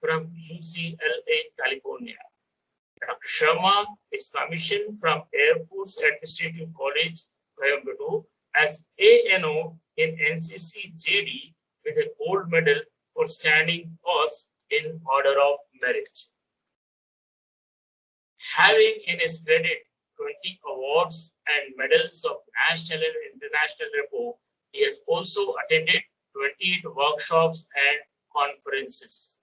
from UCLA, California. Dr. Sharma is commissioned from Air Force Administrative College, Coimbatore, as ANO in NCC JD with a gold medal for standing cause in order of merit. Having in his credit 20 awards and medals of national and international report, he has also attended 28 workshops and conferences.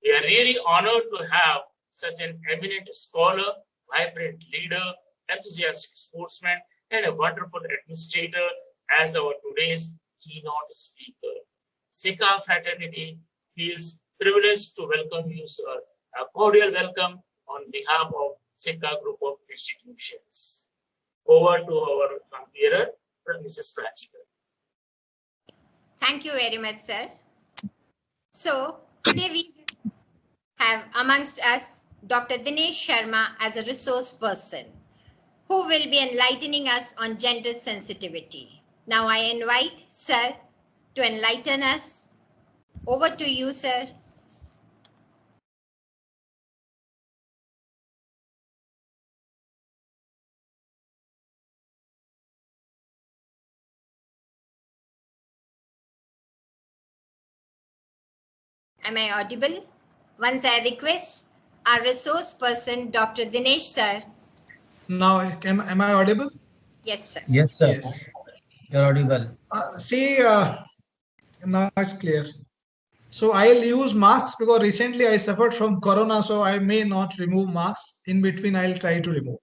We are really honored to have such an eminent scholar, vibrant leader, enthusiastic sportsman, and a wonderful administrator as our today's keynote speaker. Sikha fraternity feels privileged to welcome you, sir. A cordial welcome on behalf of Sikha Group of Institutions. Over to our convener, Mrs. Pratchikar. Thank you very much, sir. So today we have amongst us Dr. Dinesh Sharma as a resource person who will be enlightening us on gender sensitivity. Now I invite sir to enlighten us. Over to you, sir. Am I audible? Once I request our resource person, Dr. Dinesh sir. Now, am I audible? Yes, sir. Yes, sir. Yes. You're audible. Now it's clear. So I'll use marks because recently I suffered from corona, so I may not remove marks. In between, I'll try to remove.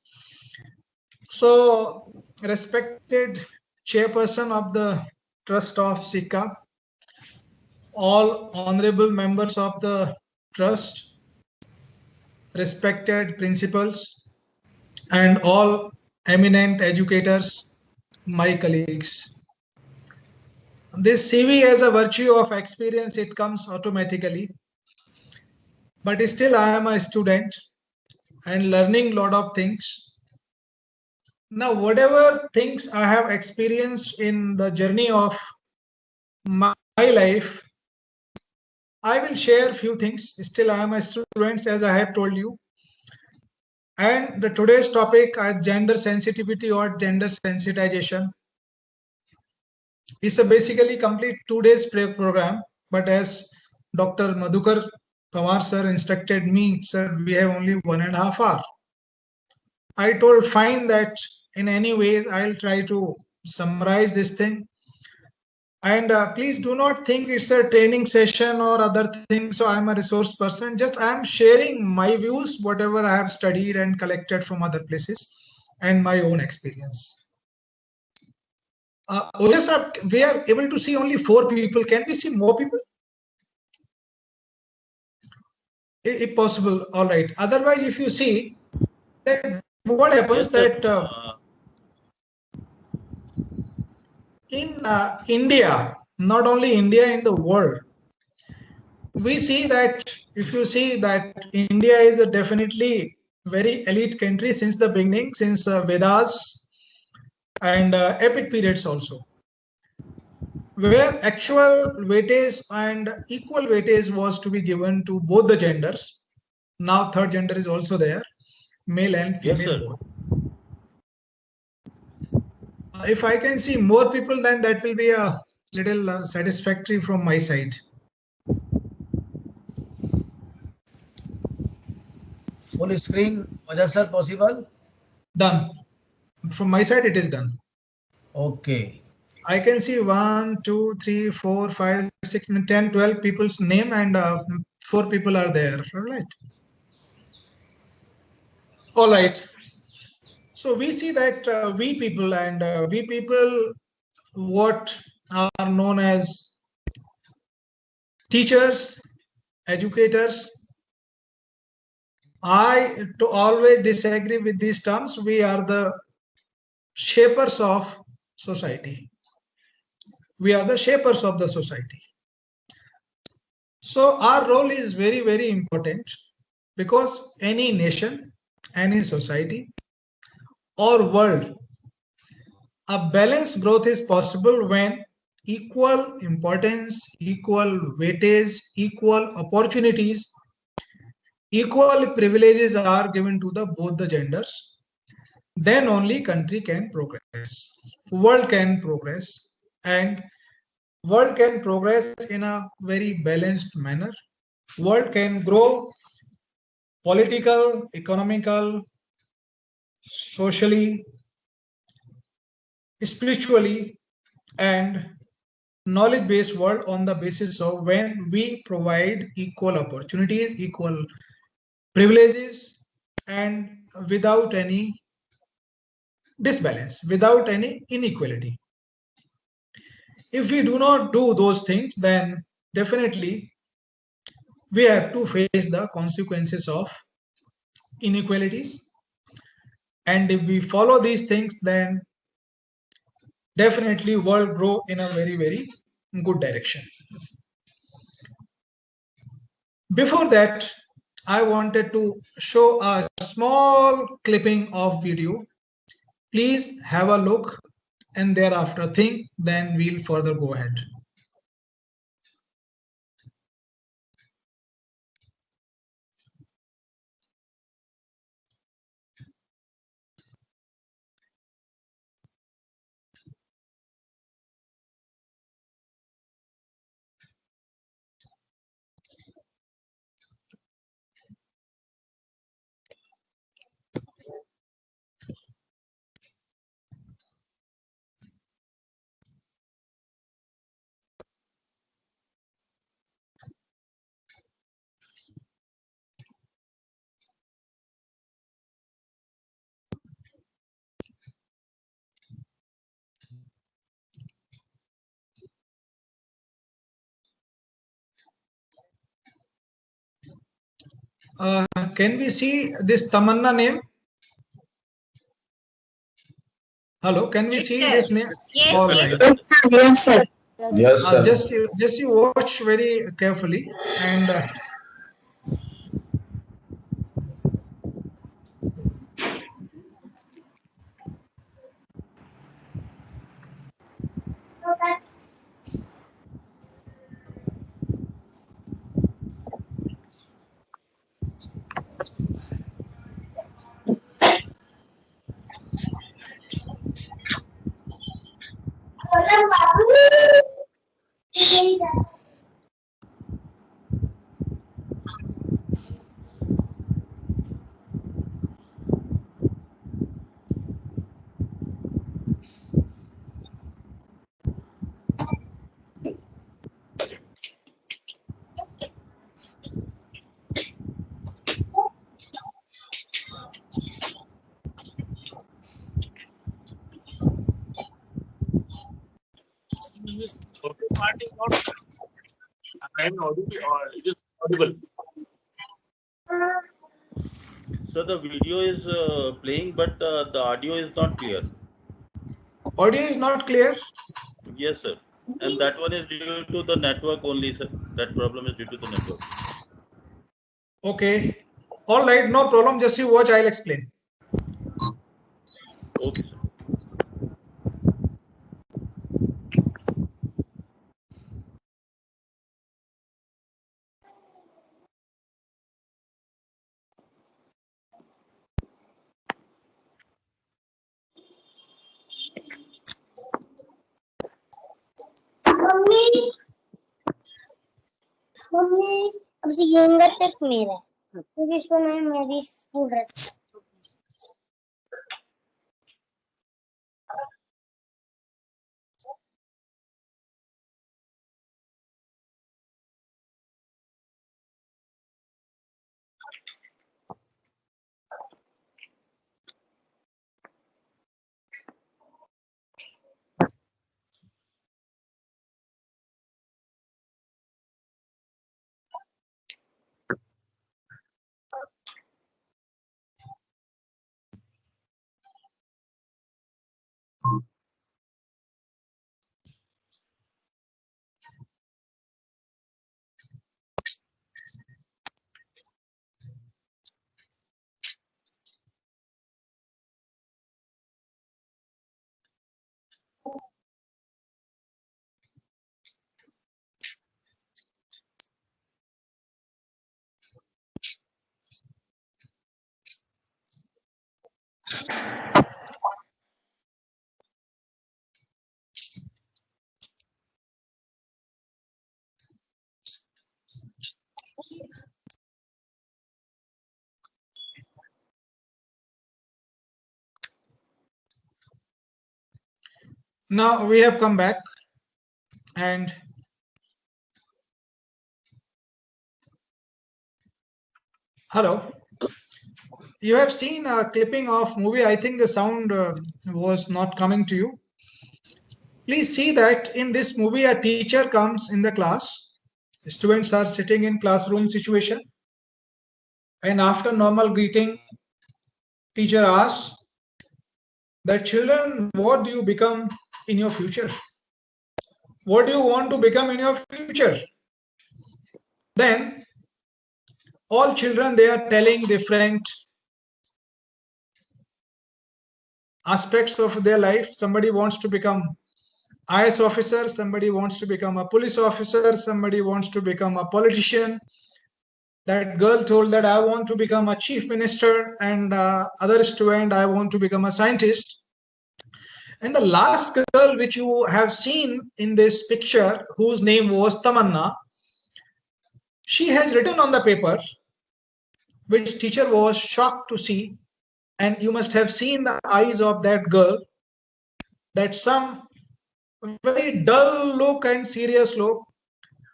So, respected chairperson of the Trust of Sikha, all honorable members of the trust, respected principals, and all eminent educators, my colleagues. This CV as a virtue of experience, it comes automatically. But still I am a student and learning lot of things. Now, whatever things I have experienced in the journey of my life, I will share few things. Still I am a student, as I have told you. And the today's topic is gender sensitivity or gender sensitization. It's a basically complete 2 days program, but as Dr. Madhukar Pawar sir instructed me, sir, we have only 1.5 hours. I told fine that in any ways I'll try to summarize this thing. And please do not think it's a training session or other things. So I'm a resource person. Just I'm sharing my views, whatever I have studied and collected from other places and my own experience. Yes, we are able to see only 4 people. Can we see more people? If possible, all right. Otherwise, if you see, that what happens that in India, not only India, in the world, we see that if you see that India is a definitely very elite country since the beginning, since Vedas and epic periods also, where actual weightage and equal weightage was to be given to both the genders. Now third gender is also there, male and female. Yes, both. If I can see more people, then that will be a little satisfactory from my side. Full screen, was sir possible? Done. From my side, it is done. Okay. I can see 1, 2, 3, 4, 5, 6, 10, 12 people's name and 4 people are there. All right. All right. So we see that we people what are known as teachers, educators. I to always disagree with these terms. We are the shapers of society. We are the shapers of the society. So our role is very, very important because any nation, any society or world, a balanced growth is possible when equal importance, equal weightage, equal opportunities equal privileges are given to the both the genders, then only country can progress, world can progress, and world can progress in a very balanced manner. World can grow political, economical, socially, spiritually, and knowledge based world on the basis of when we provide equal opportunities, equal privileges, and without any disbalance, without any inequality. If we do not do those things, then definitely we have to face the consequences of inequalities. And if we follow these things, then definitely world grow in a very, very good direction. Before that, I wanted to show a small clipping of video. Please have a look and thereafter think, then we'll further go ahead. Can we see this Tamanna name? Hello, can we Yes, see sir. this name? Yes, All yes. right. Yes, sir. Yes, sir. Just you watch very carefully and This audio part is not. I am audible or it is audible. So the video is playing, but the audio is not clear. audio is not clear. Yes, sir. And that one is due to the network only, sir. That problem is due to the network. Okay. All right, no problem. Just you watch, I'll explain. Okay, sir. Mummy mummy अब से younger सिर्फ मेरा है क्योंकि इसको मैं मेरी school dress Now we have come back, and hello. You have seen a clipping of movie. I think the sound was not coming to you. Please see that in this movie, a teacher comes in the class. Students are sitting in classroom situation, and after normal greeting, teacher asks that children, what do you become in your future? What do you want to become in your future? Then all children, they are telling different aspects of their life. Somebody wants to become IS officer, somebody wants to become a police officer, somebody wants to become a politician. That girl told that I want to become a chief minister, and other student, I want to become a scientist. And the last girl which you have seen in this picture, whose name was Tamanna, she has written on the paper, which teacher was shocked to see. And you must have seen the eyes of that girl, that some very dull look and serious look.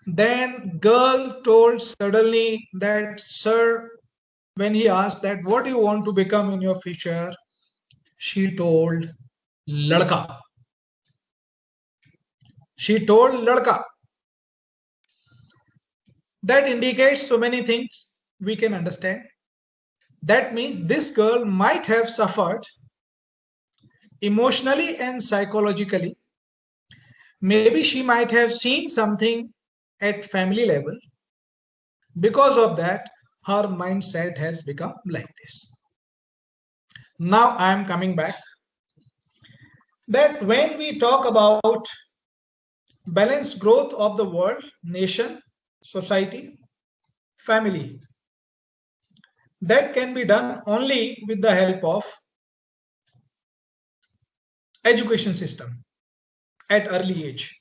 Then girl told suddenly that, sir, when he asked that, what do you want to become in your future? She told, ladka. She told ladka. That indicates so many things we can understand. That means this girl might have suffered emotionally and psychologically. Maybe she might have seen something at family level. Because of that, her mindset has become like this. Now I am coming back. That when we talk about balanced growth of the world, nation, society, family, that can be done only with the help of education system at early age.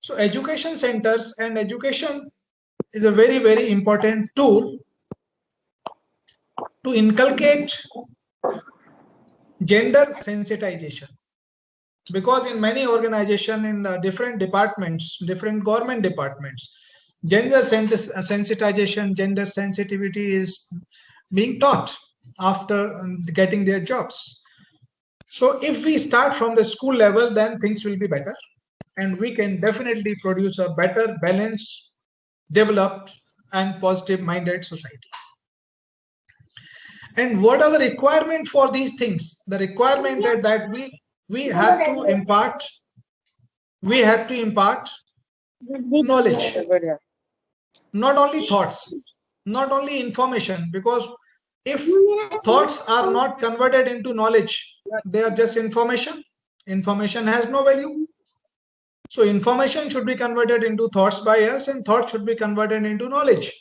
So education centers and education is a very, very important tool to inculcate gender sensitization. Because in many organizations, in different departments, different government departments, gender sensitization, gender sensitivity is being taught after getting their jobs. So if we start from the school level, then things will be better. And we can definitely produce a better, balanced, developed, and positive-minded society. And what are the requirements for these things? The requirement that we have to impart knowledge, not only thoughts, not only information, because if thoughts are not converted into knowledge, they are just information. Information has no value. So information should be converted into thoughts by us, and thoughts should be converted into knowledge.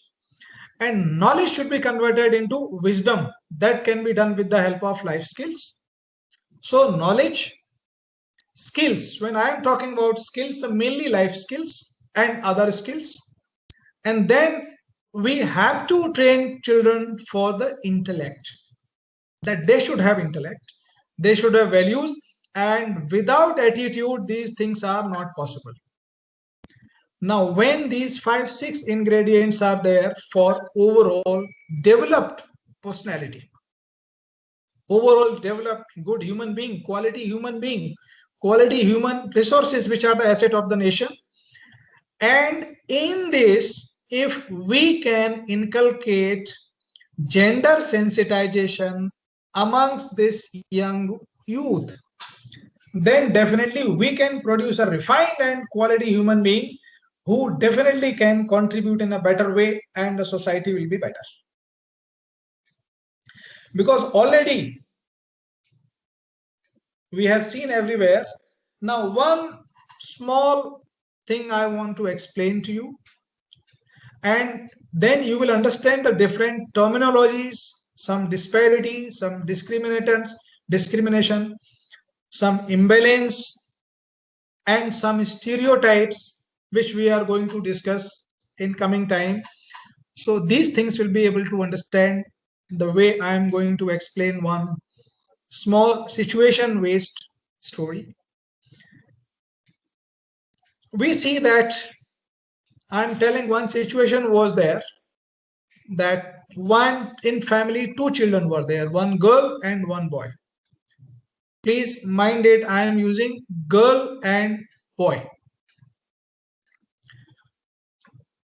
And knowledge should be converted into wisdom. That can be done with the help of life skills. So knowledge, skills, when I am talking about skills, mainly life skills and other skills. And then we have to train children for the intellect, that they should have intellect, they should have values, and without attitude, these things are not possible. Now, when these 5-6 ingredients are there for overall developed personality, overall developed good human being, quality human resources, which are the asset of the nation. And in this, if we can inculcate gender sensitization amongst this young youth, then definitely we can produce a refined and quality human being who definitely can contribute in a better way, and the society will be better. Because already we have seen everywhere. Now, one small thing I want to explain to you, and then you will understand the different terminologies, some disparity, some discrimination, some imbalance, and some stereotypes, which we are going to discuss in coming time. So these things will be able to understand the way I am going to explain one small situation-based story. we see that I'm telling one situation was there, that one in family, two children were there, one girl and one boy. Please mind it, I am using girl and boy.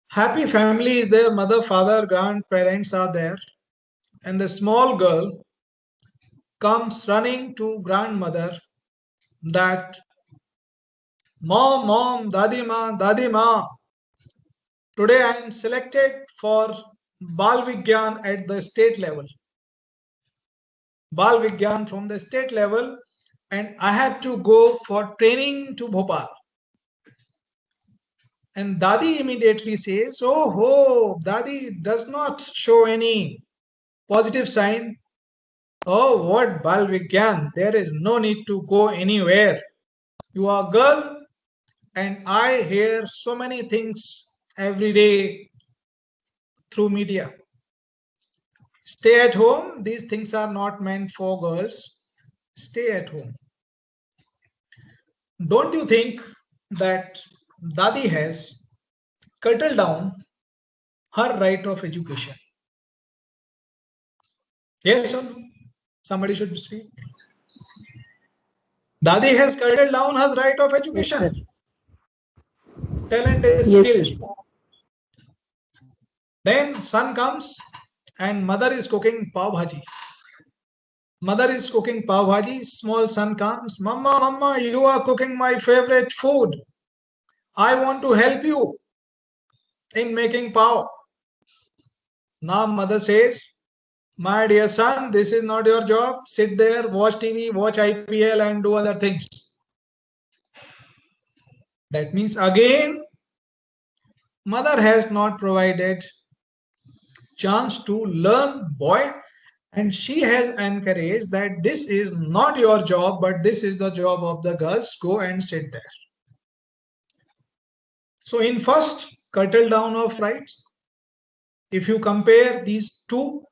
Happy family is there, mother, father, grandparents are there, and the small girl comes running to grandmother that, mom, dadi ma, today I am selected for Bal Vigyan at the state level. Bal Vigyan from the state level, and I have to go for training to Bhopal. And Dadi immediately says, oh ho, Dadi does not show any positive sign. Oh, what Bal Vigyan? There is no need to go anywhere. You are a girl, and I hear so many things every day through media. Stay at home. These things are not meant for girls. Stay at home. Don't you think that Dadi has curtailed down her right of education? Yes or no? Somebody should speak. Dadi has curtailed down her right of education. Yes, Talent is Yes, skill. Then son comes and mother is cooking pav bhaji. Mother is cooking pav bhaji. Small son comes, Mama, you are cooking my favorite food. I want to help you in making pav. Now mother says, my dear son, this is not your job. Sit there, watch TV, watch IPL and do other things. That means again, mother has not provided chance to learn boy, and she has encouraged that this is not your job, but this is the job of the girls. Go and sit there. So in first curtail down of rights, if you compare these two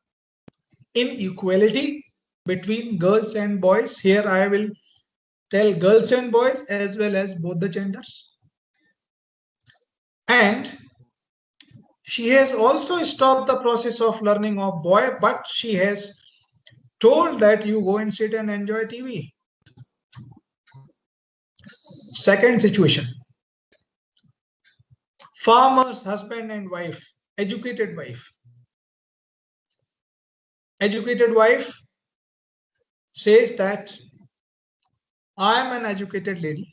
inequality between girls and boys, here I will tell girls and boys as well as both the genders. And she has also stopped the process of learning of boy, but she has told that you go and sit and enjoy TV. Second situation, farmer's husband and wife, educated wife. Educated wife says that I am an educated lady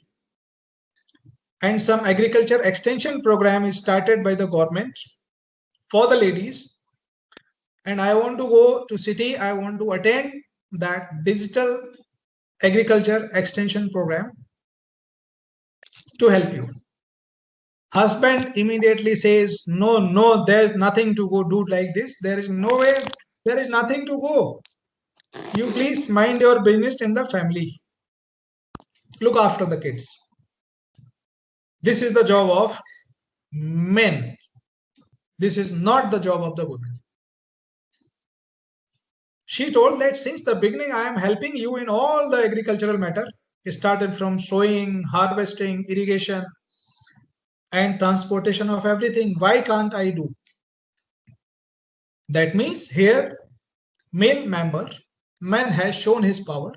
and some agriculture extension program is started by the government for the ladies, and I want to go to city, I want to attend that digital agriculture extension program to help you. Husband immediately says, no, there's nothing to go do like this. There is no way, there is nothing to go. You please mind your business in the family. Look after the kids. This is the job of men. This is not the job of the women. She told that since the beginning I am helping you in all the agricultural matter. It started from sowing, harvesting, irrigation, and transportation of everything. Why can't I do? That means here, male member, man has shown his power.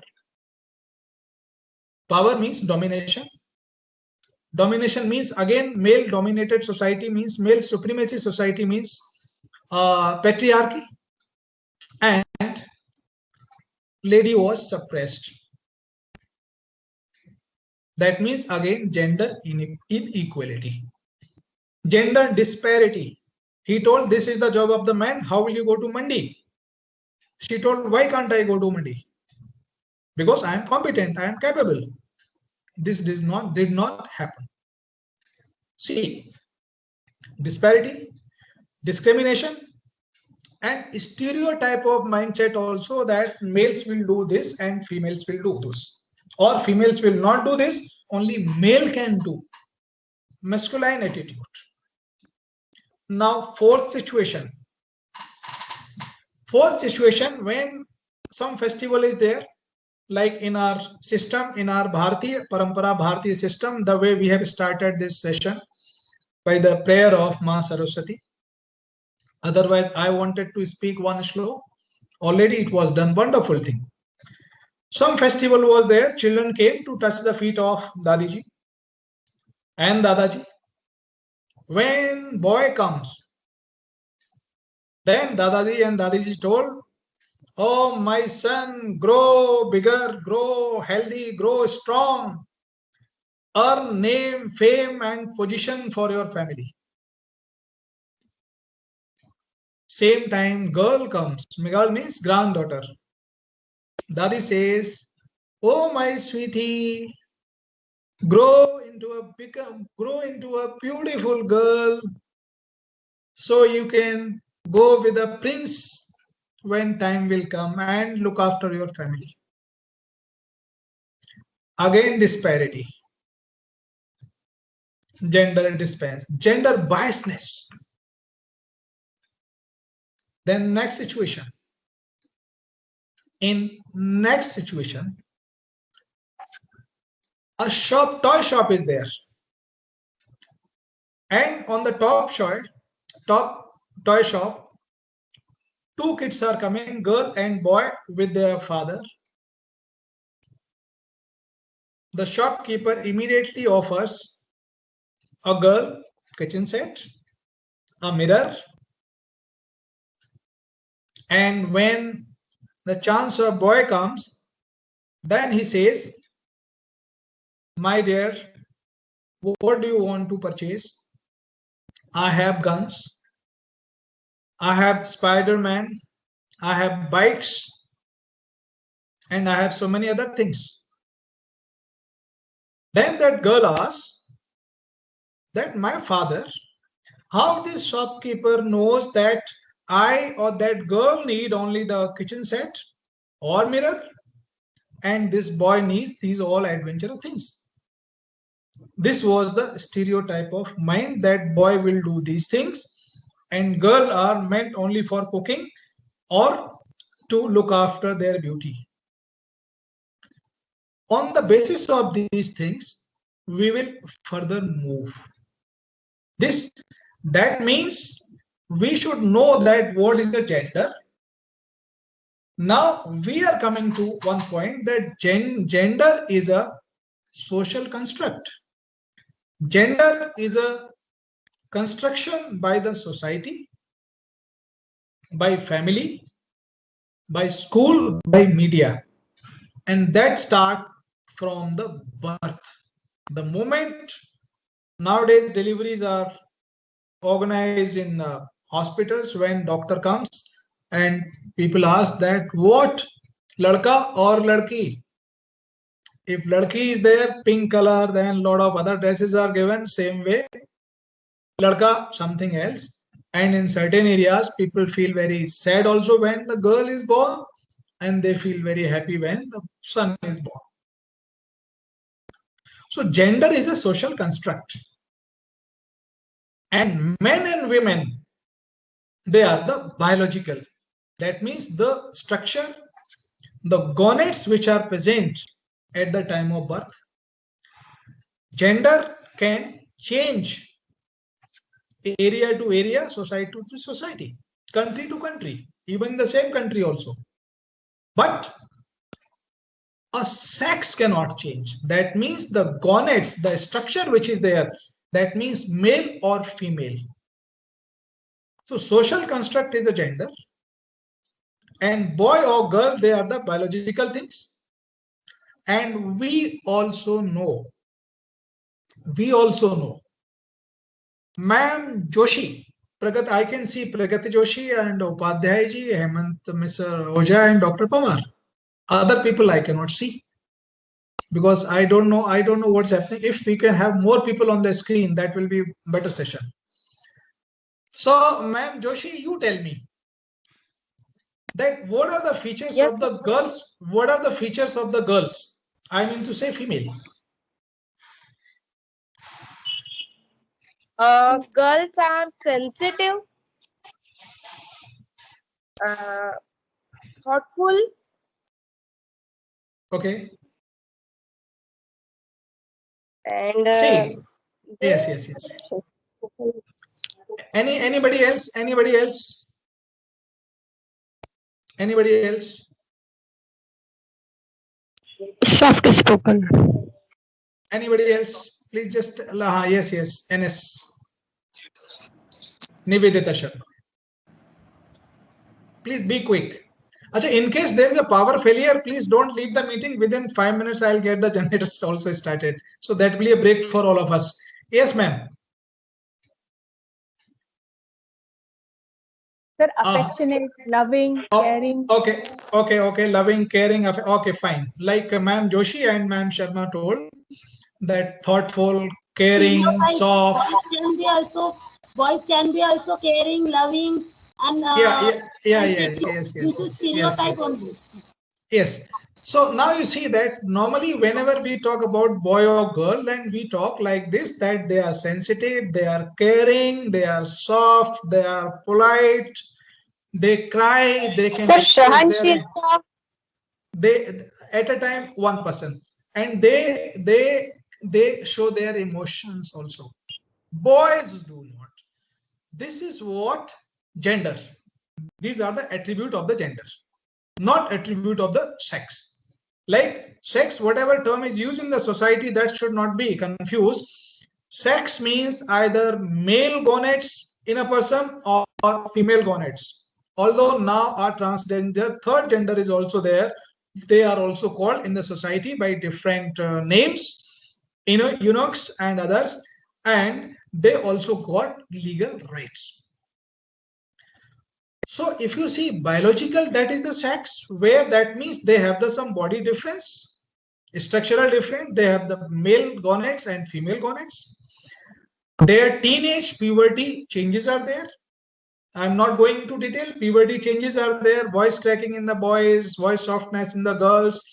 Power means domination. Domination means again male dominated society means male supremacy society means patriarchy, and lady was suppressed. That means again gender inequality, gender disparity. He told this is the job of the man. How will you go to Mandi? She told, why can't I go to Mandi? Because I am competent, I am capable. This did not happen. See, disparity, discrimination, and stereotype of mindset also that males will do this and females will do this, or females will not do this, only male can do. Masculine attitude. Now, fourth situation, when some festival is there, like in our system, in our Bharatiya Parampara, Bharatiya system, the way we have started this session by the prayer of Ma Saraswati. Otherwise, I wanted to speak one slow. Already it was done. Wonderful thing. Some festival was there. Children came to touch the feet of Dadiji and Dadaji. When boy comes, then Dadaji and Dadiji told, "Oh, my son, grow bigger, grow healthy, grow strong, earn name, fame, and position for your family." Same time, girl comes. Girl means granddaughter. Dadi says, "Oh, my sweetie, grow into a beautiful girl, so you can go with a prince when time will come and look after your family." Again, disparity, gender biasness. Then next situation. In next situation, a toy shop is there, and on the top toy shop, two kids are coming, girl and boy, with their father. The shopkeeper immediately offers a girl kitchen set, a mirror, and when the chance of boy comes, then he says, "My dear, what do you want to purchase? I have guns, I have Spider-Man, I have bikes, and I have so many other things." Then that girl asks that my father, how this shopkeeper knows that I or that girl need only the kitchen set or mirror, and this boy needs these all adventure things. This was the stereotype of mind, that boy will do these things and girl are meant only for cooking or to look after their beauty. On the basis of these things, we will further move. That means we should know that what is the gender. Now we are coming to one point, that gender is a social construct. Gender is a construction by the society, by family, by school, by media, and that start from the birth. The moment nowadays deliveries are organized in hospitals, when doctor comes and people ask that what, ladka or ladki? If ladki is there, pink color, then lot of other dresses are given. Same way, ladka something else. And in certain areas, people feel very sad also when the girl is born, and they feel very happy when the son is born. So gender is a social construct, and men and women, they are the biological. That means the structure, the gonads which are present at the time of birth. Gender can change area to area, society to society, country to country, even the same country also. But a sex cannot change. That means the gonads, the structure which is there, that means male or female. So social construct is a gender, and boy or girl, they are the biological things. And we also know, Ma'am Joshi, I can see Pragati Joshi and Upadhyay ji, Hemant, Mr. Oja and Dr. Pawar. Other people I cannot see, because I don't know what's happening. If we can have more people on the screen, that will be better session. So, Ma'am Joshi, you tell me that what are the features of the girls? What are the features of the girls? I mean to say female. Girls are sensitive, thoughtful, Okay. And See. Yes. Anybody else? Anybody else? Anybody else? soft spoken. Anybody else? Please just yes. NS. Nivedita Sharma. Please be quick. Achha, in case there is a power failure, please don't leave the meeting. Within 5 minutes, I'll get the generators also started. So that will be a break for all of us. Yes, ma'am. Sir, affectionate, loving, caring. Okay. Loving, caring. Okay, fine. Like ma'am Joshi and ma'am Sharma told, that thoughtful, caring, soft. Boys can be also caring, loving, and Yes. Yes. So now you see that normally whenever we talk about boy or girl, then we talk like this, that they are sensitive, they are caring, they are soft, they are polite, they cry, they can they at a time one person, and they show their emotions also. Boys do not. This is what gender. These are the attribute of the gender, not attribute of the sex. Like sex, whatever term is used in the society, that should not be confused. Sex means either male gonads in a person or female gonads. Although now our transgender third gender is also there, they are also called in the society by different names, eunuchs and others, and they also got legal rights. So if you see biological, that is the sex, where that means they have some body difference, structural difference. They have the male gonads and female gonads. Their teenage puberty changes are there. I'm not going into detail. Puberty changes are there. Voice cracking in the boys, voice softness in the girls,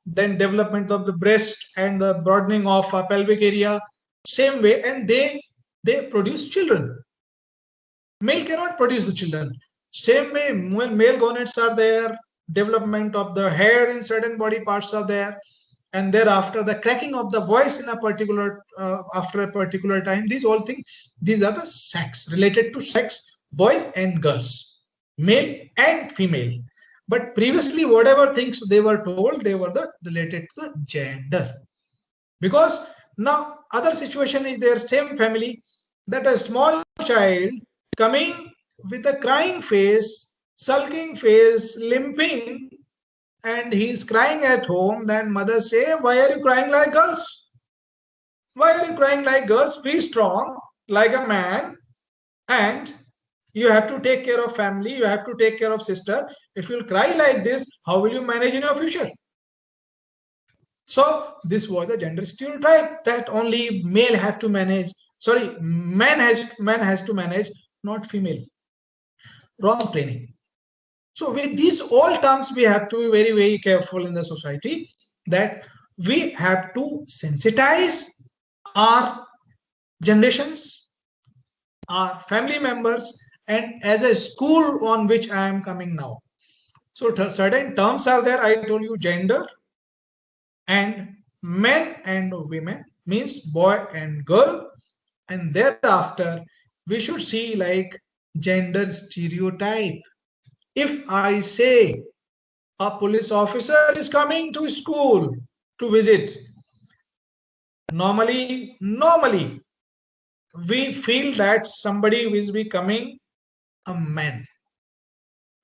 then development of the breast and the broadening of pelvic area. Same way, and they produce children. Male cannot produce the children. Same way, when male gonads are there, development of the hair in certain body parts are there, and thereafter the cracking of the voice in a particular after a particular time. These all things, these are the sex, related to sex, boys and girls, male and female. But previously, whatever things they were told, they were related to the gender. Because now other situation is there, same family, that a small child coming with a crying face, sulking face, limping, and he's crying at home, then mother say, why are you crying like girls? Why are you crying like girls? Be strong like a man, and you have to take care of family, you have to take care of sister. If you'll cry like this, how will you manage in your future? So this was the gender stereotype, that only male have to manage, sorry, man has to manage, not female. Wrong training. So with these all terms, we have to be very, very careful in the society, that we have to sensitize our generations, our family members, and as a school on which I am coming now. So certain terms are there. I told you gender, and men and women means boy and girl, and thereafter we should see like gender stereotype. If I say a police officer is coming to school to visit, normally we feel that somebody will be coming a man.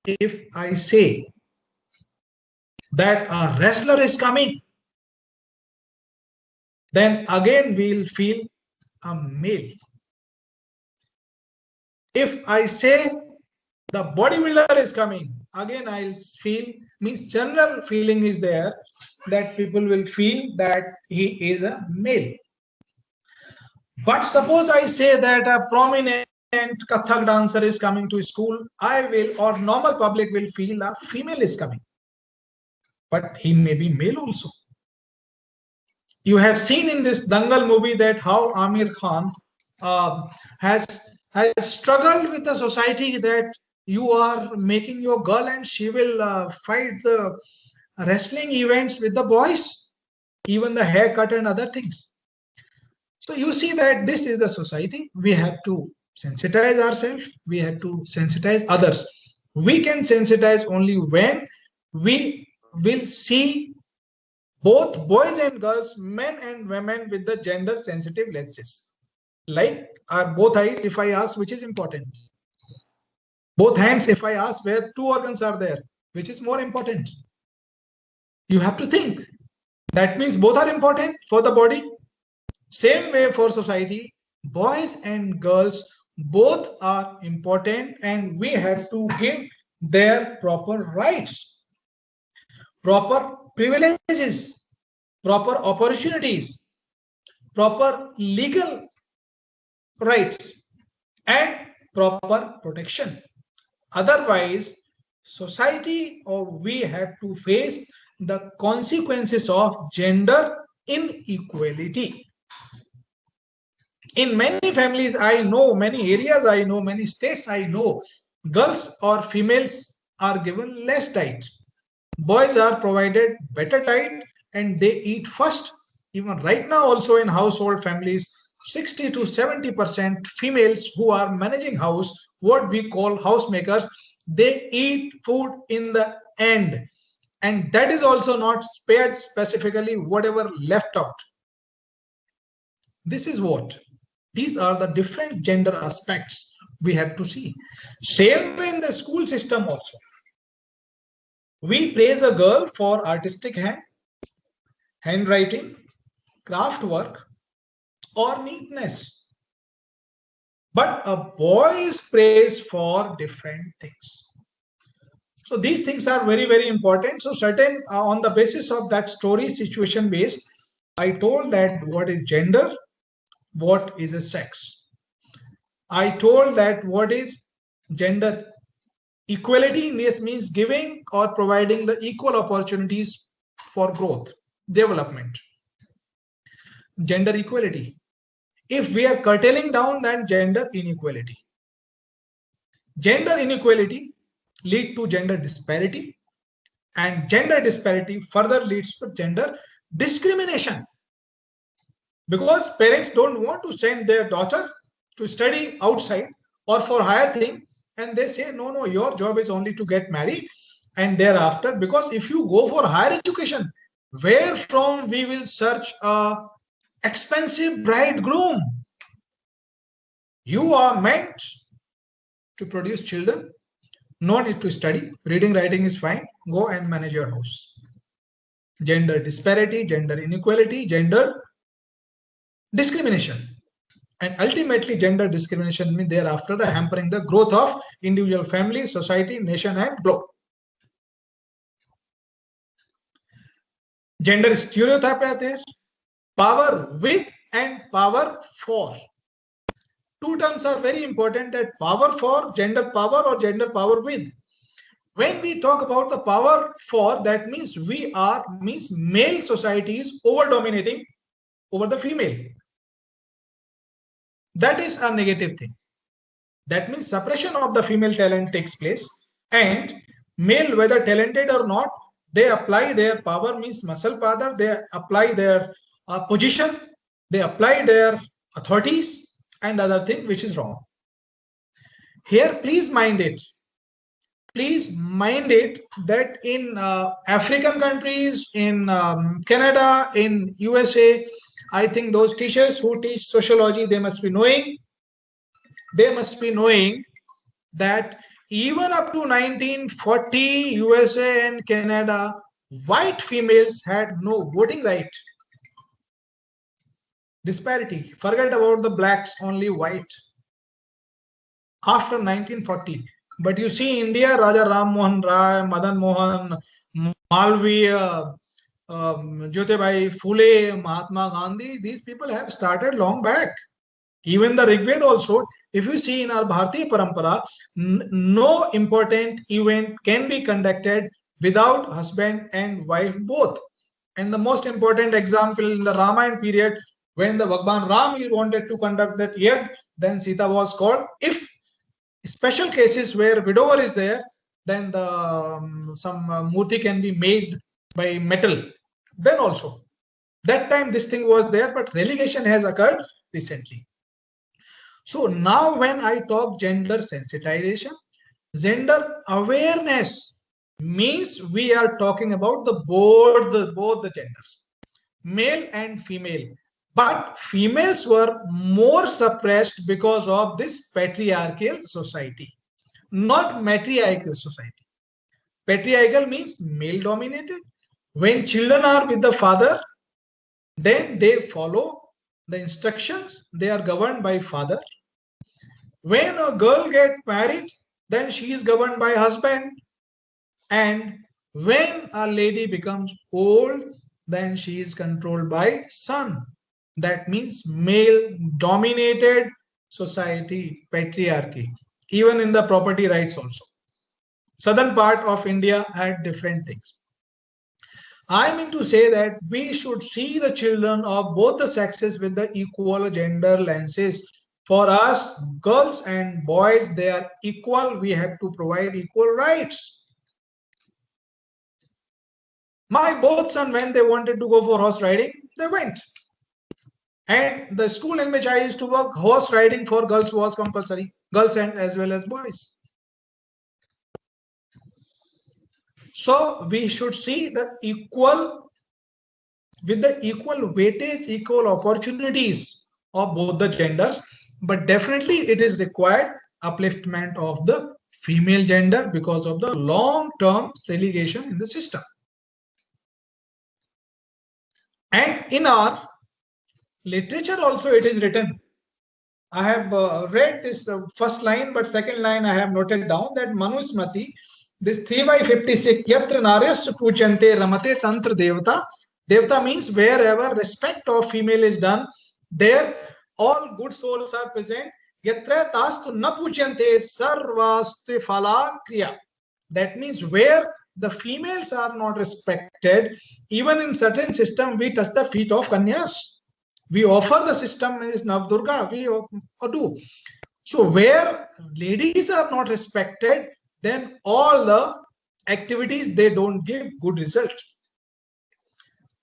If I say that a wrestler is coming, then again we'll feel a male. If I say the bodybuilder is coming, again I'll feel, means general feeling is there, that people will feel that he is a male. But suppose I say that a prominent Kathak dancer is coming to school, I will, or normal public will feel a female is coming. But he may be male also. You have seen in this Dangal movie that how Amir Khan has struggled with the society, that you are making your girl and she will fight the wrestling events with the boys, even the haircut and other things. So you see that this is the society. We have to sensitize ourselves. We have to sensitize others. We can sensitize only when we will see both boys and girls, men and women with the gender sensitive lenses. Like our both eyes, if I ask which is important. Both hands, if I ask where two organs are there, which is more important? You have to think. That means both are important for the body. Same way for society, boys and girls both are important, and we have to give their proper rights, proper privileges, proper opportunities, proper legal rights, and proper protection. Otherwise, society or we have to face the consequences of gender inequality. In many families I know, many areas I know, many states I know, girls or females are given less diet. Boys are provided better diet and they eat first. Even right now also in household families, 60 to 70% females who are managing house, what we call housemakers, they eat food in the end. And that is also not spared specifically whatever left out. This is what. These are the different gender aspects we have to see. Same in the school system also. We praise a girl for artistic handwriting, craft work, or neatness. But a boy is praised for different things. So these things are very, very important. So certain on the basis of that story, situation based, I told that what is gender, what is a sex. I told that what is gender equality. This means giving or providing the equal opportunities for growth, development. Gender equality. If we are curtailing down, then gender inequality. Gender inequality lead to gender disparity, and gender disparity further leads to gender discrimination. Because parents don't want to send their daughter to study outside or for higher thing, and they say, no, your job is only to get married and thereafter, because if you go for higher education, where from we will search a expensive bridegroom? You are meant to produce children, no need to study, reading, writing is fine, go and manage your house. Gender disparity, gender inequality, gender discrimination, and ultimately gender discrimination means thereafter the hampering the growth of individual family, society, nation, and globe. Gender stereotype are there, power with and power for. Two terms are very important, that power for, gender power or gender power with. When we talk about the power for, that means male society is over dominating over the female. That is a negative thing. That means suppression of the female talent takes place, and male, whether talented or not, they apply their power, means muscle power, they apply their position, they apply their authorities and other thing, which is wrong. Here, please mind it that in African countries, in Canada, in USA, I think those teachers who teach sociology, they must be knowing that even up to 1940, USA and Canada, white females had no voting right. Disparity. Forget about the blacks, only white. After 1940. But you see India, Raja Ram Mohan Rai, Madan Mohan, Malviya, Jyotibai Phule, Mahatma Gandhi, these people have started long back. Even the Rigveda also, if you see in our Bharatiya Parampara, no important event can be conducted without husband and wife both. And the most important example in the Ramayana period, when the Bhagwan Ram wanted to conduct that yajna, then Sita was called. If special cases where widower is there, then some murti can be made by metal. Then also, that time this thing was there, but relegation has occurred recently. So now when I talk gender sensitization, gender awareness means we are talking about both the genders, male and female. But females were more suppressed because of this patriarchal society, not matriarchal society. Patriarchal means male dominated. When children are with the father, then they follow the instructions. They are governed by father. When a girl gets married, then she is governed by husband. And when a lady becomes old, then she is controlled by son. That means male dominated society, patriarchy, even in the property rights also. Southern part of India had different things. I mean to say that we should see the children of both the sexes with the equal gender lenses. For us, girls and boys, they are equal. We have to provide equal rights. My both sons, when they wanted to go for horse riding, they went. And the school in which I used to work, horse riding for girls was compulsory, girls and as well as boys. So we should see the equal, with the equal weightage, equal opportunities of both the genders. But definitely it is required upliftment of the female gender because of the long-term relegation in the system. And in our literature also it is written. I have read this first line, but second line I have noted down that Manusmriti, this 3/56, Yatra Naryasya Puchante Ramate Tantra Devata. Devata means wherever respect of female is done, there all good souls are present. Yatra Tastu Na Puchante Sarvastu Phala Kriya. That means where the females are not respected, even in certain system, we touch the feet of Kanyas. We offer the system is Navdurga, we do. So where ladies are not respected, then all the activities, they don't give good result.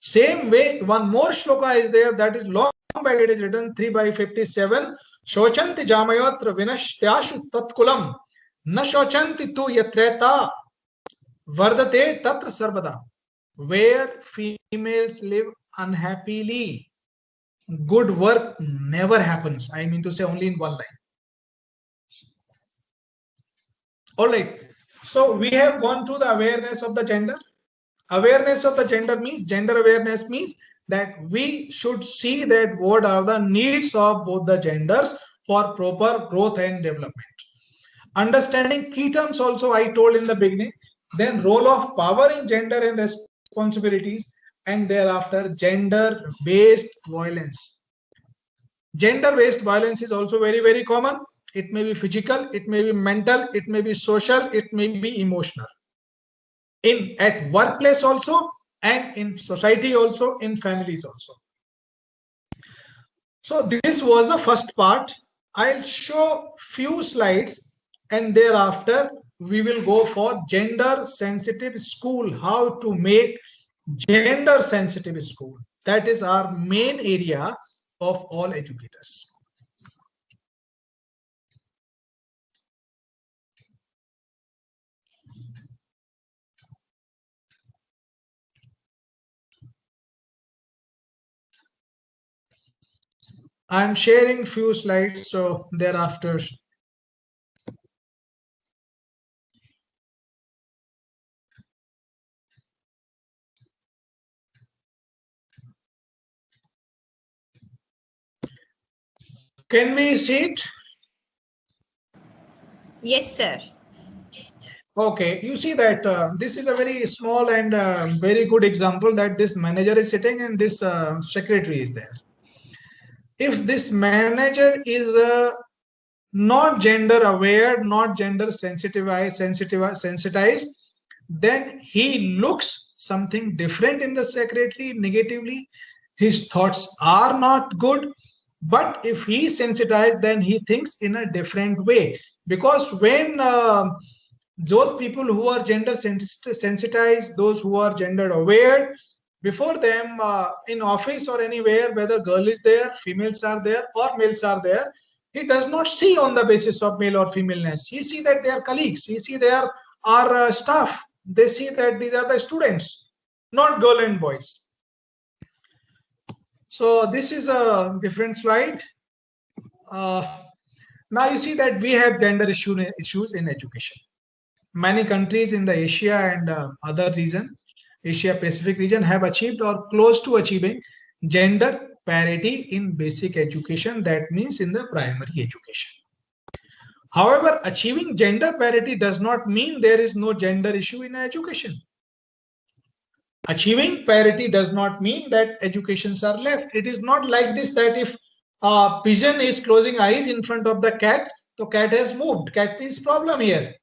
Same way, one more shloka is there, that is long back it is written, 3/57. Shochanti jamayatra vinashtyashu tatkulam na shochanti tu yatreta vardate tatra sarvada. Where females live unhappily, good work never happens. I mean to say only in one line. All right. So we have gone through the awareness of the gender. Awareness of the gender means, gender awareness means that we should see that what are the needs of both the genders for proper growth and development. Understanding key terms also I told in the beginning. Then role of power in gender and responsibilities, and thereafter gender-based violence. Gender-based violence is also very, very common. It may be physical, it may be mental, it may be social, it may be emotional. At workplace also, and in society also, in families also. So this was the first part. I'll show few slides and thereafter we will go for gender sensitive school, how to make gender sensitive school. That is our main area of all educators. I'm sharing few slides, so thereafter. Can we see it? Yes, sir. Okay, you see that this is a very small and very good example that this manager is sitting and this secretary is there. If this manager is not gender aware, not gender sensitized, then he looks something different in the secretary negatively. His thoughts are not good. But if he is sensitized, then he thinks in a different way. Because when those people who are gender sensitized, those who are gender aware, before them in office or anywhere, whether girl is there, females are there, or males are there, he does not see on the basis of male or femaleness. He see that they are colleagues. He see they are our staff. They see that these are the students, not girl and boys. So this is a different slide. Now you see that we have gender issues in education. Many countries in the Asia and other region, Asia Pacific region, have achieved or close to achieving gender parity in basic education. That means in the primary education. However, achieving gender parity does not mean there is no gender issue in education. Achieving parity does not mean that educations are left. It is not like this that if a pigeon is closing eyes in front of the cat, the cat has moved. Cat means problem here.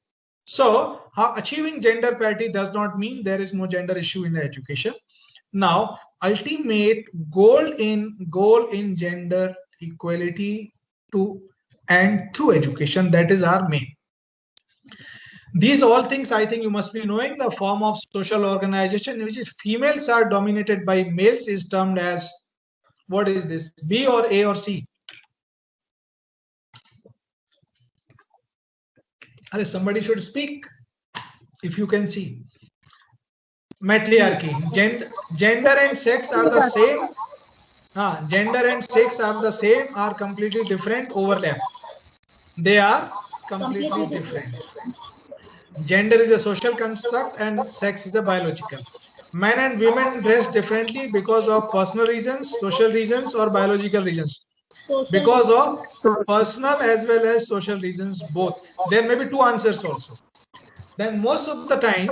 So achieving gender parity does not mean there is no gender issue in the education. Now, ultimate goal in gender equality and through education, that is our main. These all things I think you must be knowing. The form of social organization in which females are dominated by males is termed as, what is this, B or A or C? Somebody should speak if you can see. Matriarchy. Gender and sex are the same. Gender and sex are the same, are completely different, overlap. They are completely different. Gender is a social construct and sex is a biological. Men and women dress differently because of personal reasons, social reasons, or biological reasons. Because of personal as well as social reasons, both. There may be two answers also. Then most of the time,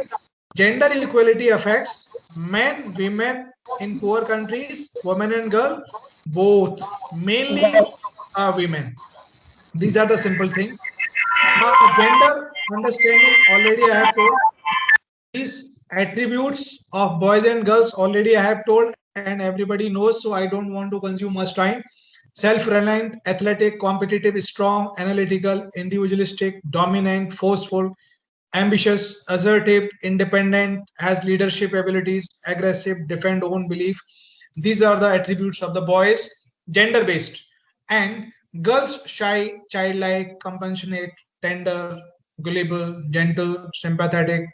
gender equality affects men, women in poor countries, women and girl, both, mainly women. These are the simple things. Now, gender understanding, already I have told. These attributes of boys and girls already I have told, and everybody knows, so I don't want to consume much time. Self-reliant, athletic, competitive, strong, analytical, individualistic, dominant, forceful, ambitious, assertive, independent, has leadership abilities, aggressive, defend own belief. These are the attributes of the boys, gender-based. And girls, shy, childlike, compassionate, tender, gullible, gentle, sympathetic,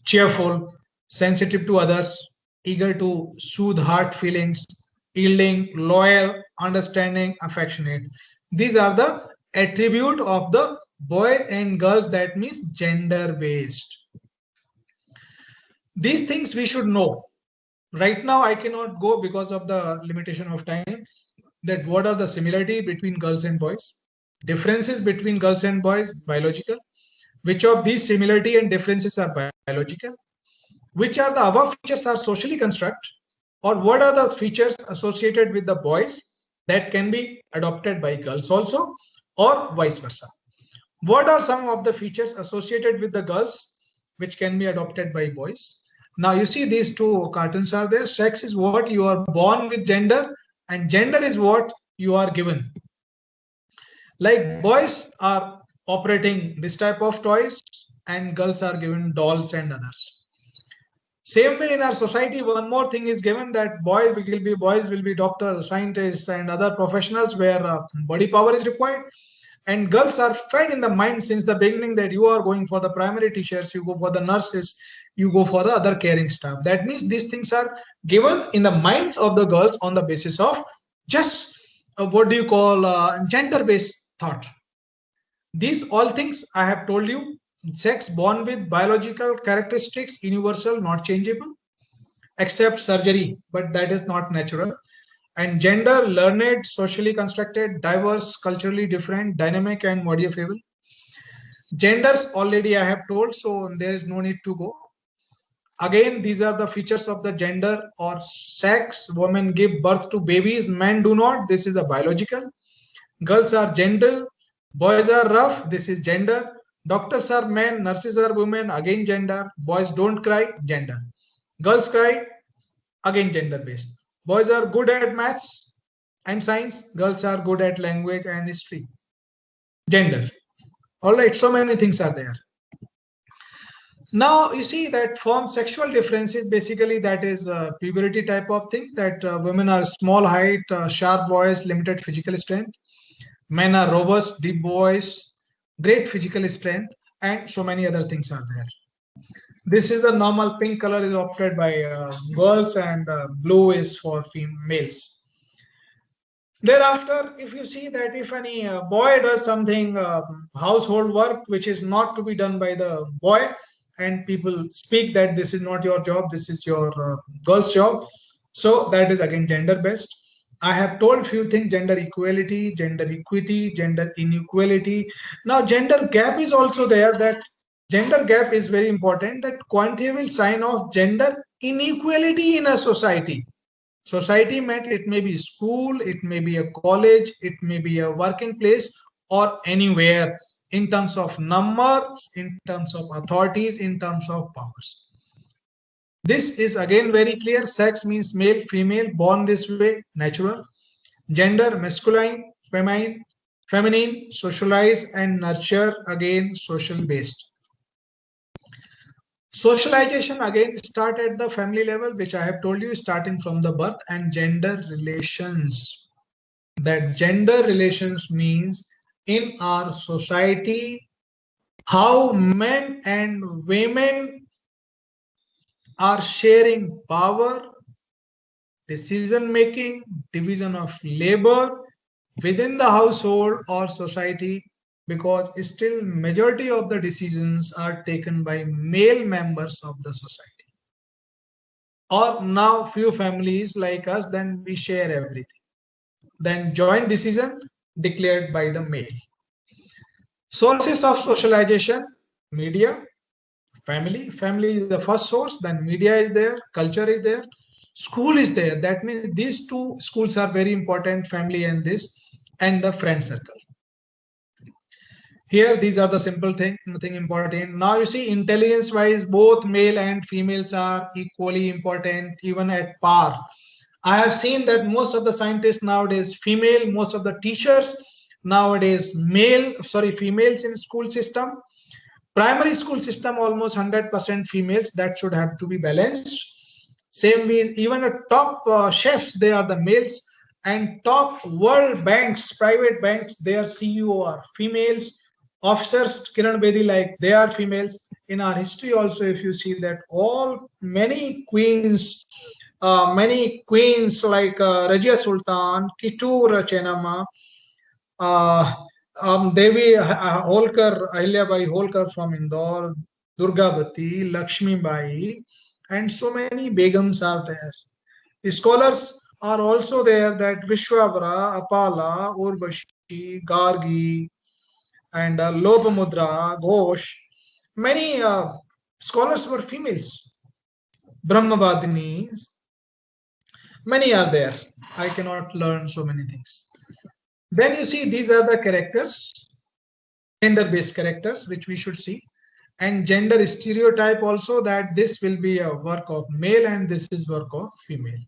cheerful, sensitive to others, eager to soothe heart feelings, yielding, loyal, understanding, affectionate. These are the attribute of the boy and girls, that means gender based. These things we should know. Right now I cannot go because of the limitation of time, that what are the similarity between girls and boys, differences between girls and boys, biological, which of these similarity and differences are biological, which are the above features are socially construct, or what are the features associated with the boys that can be adopted by girls also, or vice versa. What are some of the features associated with the girls which can be adopted by boys? Now you see these two cartoons are there. Sex is what you are born with gender, and gender is what you are given. Like boys are operating this type of toys and girls are given dolls and others. Same way in our society, one more thing is given, that boys will be doctors, scientists, and other professionals where body power is required. And girls are fed in the mind since the beginning that you are going for the primary teachers, you go for the nurses, you go for the other caring staff. That means these things are given in the minds of the girls on the basis of just gender-based thought. These all things I have told you. Sex born with biological characteristics, universal, not changeable, except surgery, but that is not natural. And gender, learned, socially constructed, diverse, culturally different, dynamic, and modifiable. Genders already I have told, so there is no need to go. Again, these are the features of the gender or sex. Women give birth to babies, men do not. This is a biological. Girls are gentle, boys are rough. This is gender. Doctors are men, nurses are women, again gender. Boys don't cry, gender. Girls cry, again gender based. Boys are good at maths and science, girls are good at language and history. Gender. All right, so many things are there. Now you see that form sexual differences, basically that is puberty type of thing, that women are small height, sharp boys, limited physical strength. Men are robust, deep boys, great physical strength, and so many other things are there. This is the normal pink color is opted by girls, and blue is for females. Thereafter, if you see that if any boy does something household work which is not to be done by the boy, and people speak that this is not your job, this is your girl's job, so that is again gender based. I have told few things: gender equality, gender equity, gender inequality. Now gender gap is also there. That gender gap is very important, that quantifiable sign of gender inequality in a society. Society meant it may be school, it may be a college, it may be a working place, or anywhere, in terms of numbers, in terms of authorities, in terms of powers. This is again very clear. Sex means male, female, born this way, natural. Gender, masculine, feminine, socialize and nurture, again social based. Socialization again start at the family level, which I have told you, starting from the birth. And gender relations. That gender relations means in our society how men and women are sharing power, decision making, division of labor within the household or society, because still majority of the decisions are taken by male members of the society. Or now few families like us, then we share everything. Then joint decision declared by the male. Sources of socialization: media, family. Family is the first source, then media is there, culture is there, school is there. That means these two schools are very important, family and this, and the friend circle. Here, these are the simple thing, nothing important. Now you see, intelligence wise, both male and females are equally important, even at par. I have seen that most of the scientists nowadays female, most of the teachers nowadays females in school system. Primary school system almost 100% females. That should have to be balanced. Same way, even the top chefs, they are the males, and top world banks, private banks, their CEO are females. Officers, Kiran Bedi, like they are females. In our history also, if you see that many queens like Rajia Sultan, Kitur Chenama, Devi Holkar, Ahilyabai Holkar from Indore, Durgavati, Lakshmi Bai, and so many Begums are there. The scholars are also there, that Vishwavara, Apala, Urvashi, Gargi, and Lopamudra, Ghosh. Many scholars were females. Brahmavadinis, many are there. I cannot learn so many things. Then you see, these are the characters, gender-based characters, which we should see. And gender stereotype also, that this will be a work of male and this is work of female.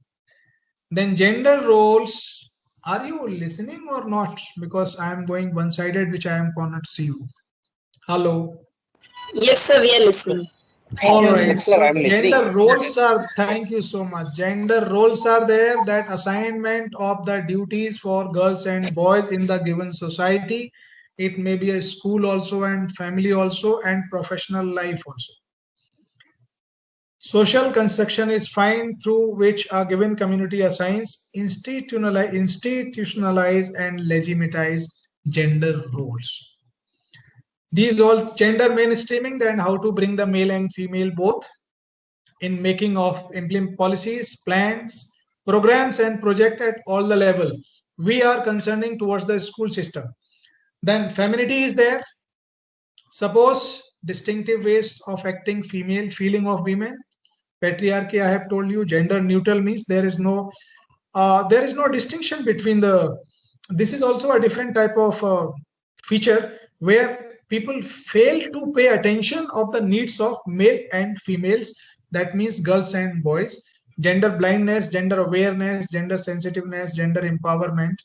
Then gender roles. Are you listening or not? Because I am going one-sided, which I am cannot see you. Hello. Yes, sir, we are listening. All right. So gender roles are, thank you so much. Gender roles are there, that assignment of the duties for girls and boys in the given society. It may be a school also, and family also, and professional life also. Social construction is fine, through which a given community assigns, institutionalize and legitimize gender roles. These all gender mainstreaming, then how to bring the male and female both in making of implement policies, plans, programs, and project at all the level. We are concerning towards the school system. Then femininity is there. Suppose distinctive ways of acting female, feeling of women. Patriarchy, I have told you, gender neutral means there is no distinction between the. This is also a different type of feature where people fail to pay attention of the needs of male and females. That means girls and boys. Gender blindness, gender awareness, gender sensitiveness, gender empowerment.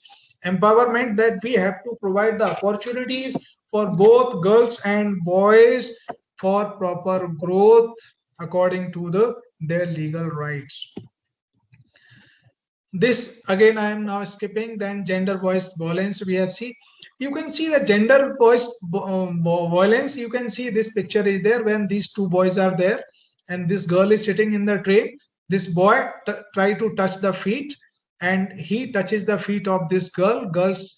Empowerment, that we have to provide the opportunities for both girls and boys for proper growth according to their legal rights. This again I am now skipping. Then gender based violence we have seen. You can see the gender based violence. You can see this picture is there when these two boys are there and this girl is sitting in the train. This boy try to touch the feet and he touches the feet of this girl. Girls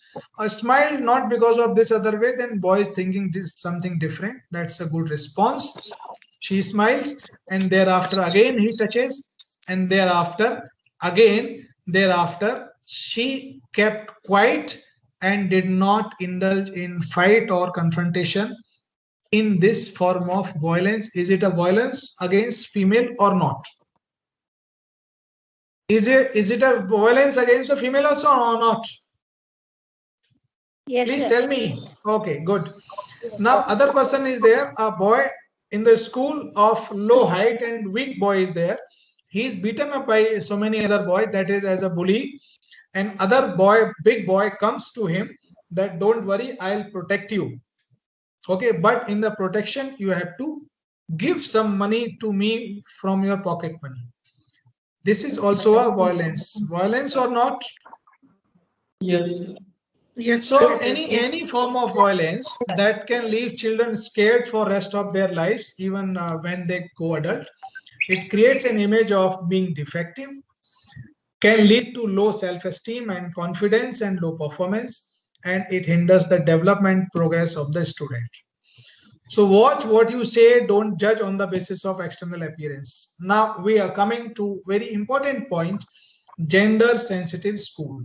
smile not because of this other way. Then boy is thinking this something different. That's a good response. She smiles and thereafter again he touches and thereafter she kept quiet and did not indulge in fight or confrontation in this form of violence. Is it a violence against female or not? Is it a violence against the female also or not? Yes, Please sir. tell me. Okay, good. Now other person is there, a boy in the school of low height and weak boy is there. He is beaten up by so many other boys, that is as a bully, and other boy, big boy, comes to him that don't worry, I'll protect you. Okay, but in the protection you have to give some money to me from your pocket money. This is also a violence. Violence or not? Yes. Yes, So any form of violence that can leave children scared for rest of their lives, even when they go adult, it creates an image of being defective, can lead to low self-esteem and confidence and low performance, and it hinders the development progress of the student. So watch what you say, don't judge on the basis of external appearance. Now we are coming to very important point, gender sensitive school.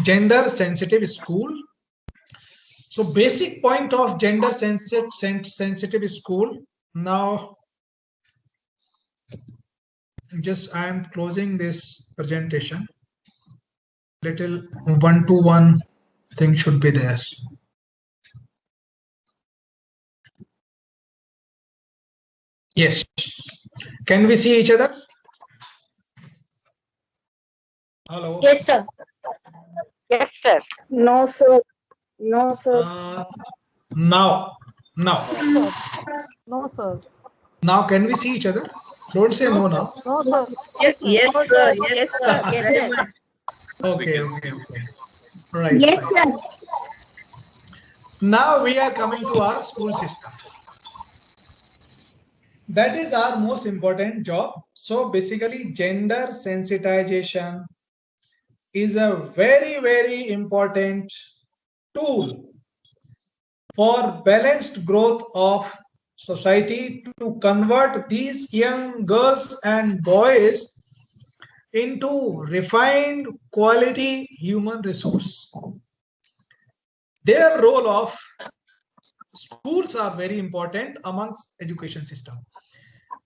Gender sensitive school. So basic point of gender sensitive school. Now just I am closing this presentation. Little 1-to-1 thing should be there. Yes. Can we see each other? Hello. Yes, sir. Yes, sir. No, sir. No, sir. Now. No, sir. Now can we see each other? Don't say no now. No, sir. Yes, sir. Yes, sir. Yes, sir. Yes, Very sir. much. Okay. Right. Yes, right. sir. Now we are coming to our school system. That is our most important job. So basically gender sensitization is a very, very important tool for balanced growth of society, to convert these young girls and boys into refined quality human resource. Their role of schools are very important amongst education system,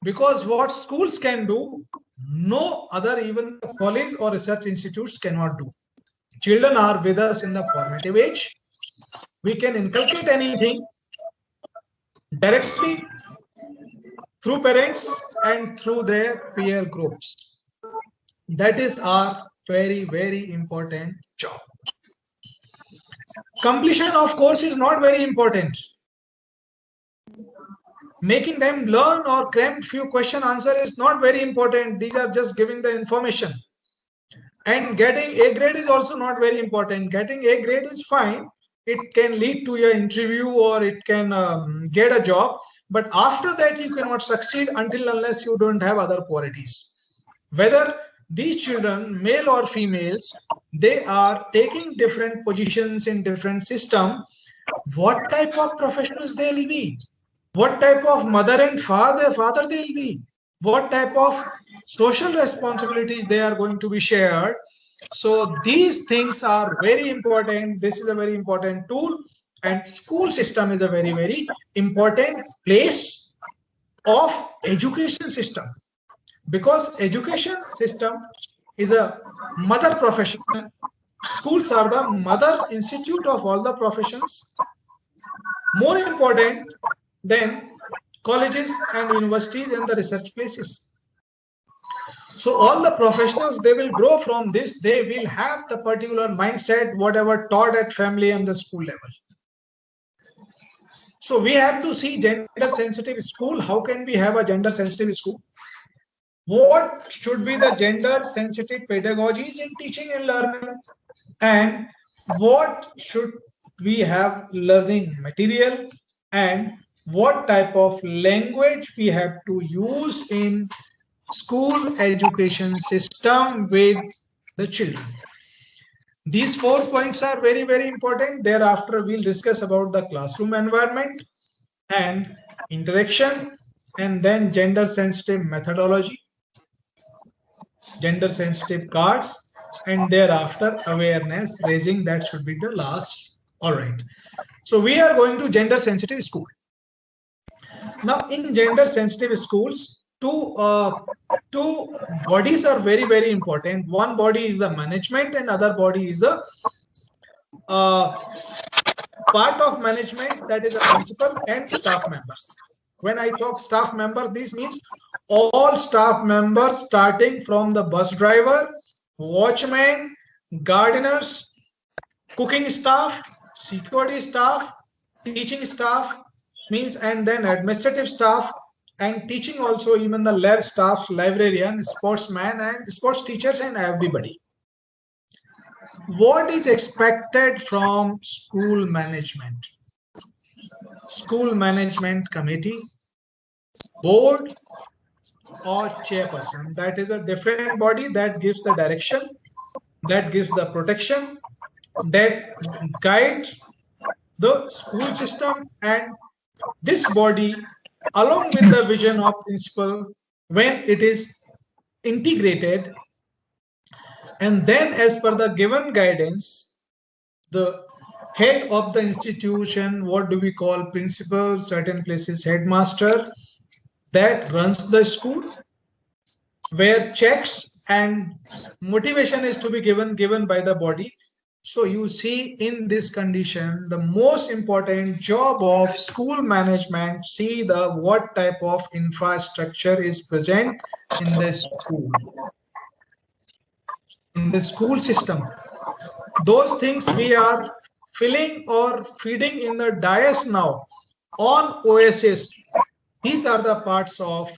because what schools can do, no other, even college or research institutes cannot do. Children are with us in the formative age. We can inculcate anything directly through parents and through their peer groups. That is our very, very important job. Completion of course is not very important. Making them learn or cram few question answer is not very important. These are just giving the information. And getting A grade is also not very important. Getting A grade is fine. It can lead to your interview or it can get a job. But after that, you cannot succeed until unless you don't have other qualities. Whether these children, male or females, they are taking different positions in different system. What type of professionals they will be? What type of mother and father they will be? What type of social responsibilities they are going to be shared? So these things are very important. This is a very important tool, and school system is a very, very important place of education system, because education system is a mother profession. Schools are the mother institute of all the professions, more important than colleges and universities and the research places. So all the professionals, they will grow from this. They will have the particular mindset, whatever taught at family and the school level. So we have to see gender sensitive school. How can we have a gender sensitive school? What should be the gender sensitive pedagogies in teaching and learning? And what should we have learning material? And what type of language we have to use in school education system with the children? These 4 points are very, very important. Thereafter, we'll discuss about the classroom environment and interaction, and then gender sensitive methodology, gender sensitive cards, and thereafter awareness raising. That should be the last. All right. So we are going to gender sensitive school. Now in gender sensitive schools, two bodies are very, very important. One body is the management and other body is the part of management, that is a principal and staff members. When I talk staff members, this means all staff members starting from the bus driver, watchman, gardeners, cooking staff, security staff, teaching staff, means, and then administrative staff, and teaching also even the lab staff, librarian, sportsman and sports teachers and everybody. What is expected from school management? School management committee, board or chairperson? That is a different body that gives the direction, that gives the protection, that guides the school system, and this body along with the vision of principal, when it is integrated, and then as per the given guidance, the head of the institution, what do we call principal, certain places headmaster, that runs the school, where checks and motivation is to be given by the body. So you see, in this condition, the most important job of school management, see the what type of infrastructure is present in the school, in the school system. Those things we are filling or feeding in the dais now on OSS. These are the parts of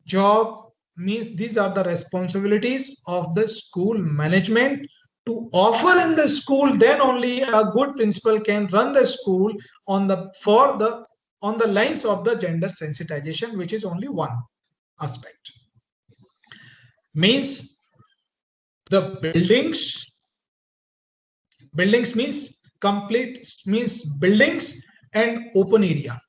job, means these are the responsibilities of the school management to offer in the school. Then only a good principal can run the school on the lines of the gender sensitization, which is only one aspect. Means the buildings means complete, means buildings and open area.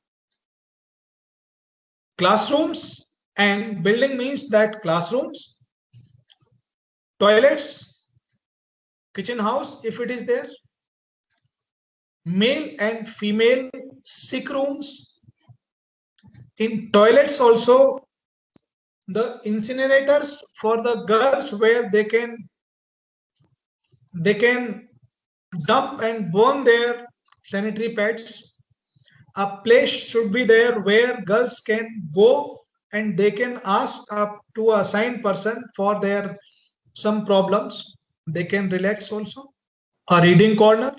Classrooms and building means that classrooms, toilets, kitchen house if it is there, male and female sick rooms, in toilets also the incinerators for the girls where they can dump and burn their sanitary pads. A place should be there where girls can go and they can ask up to a assigned person for their some problems. They can relax also. A reading corner,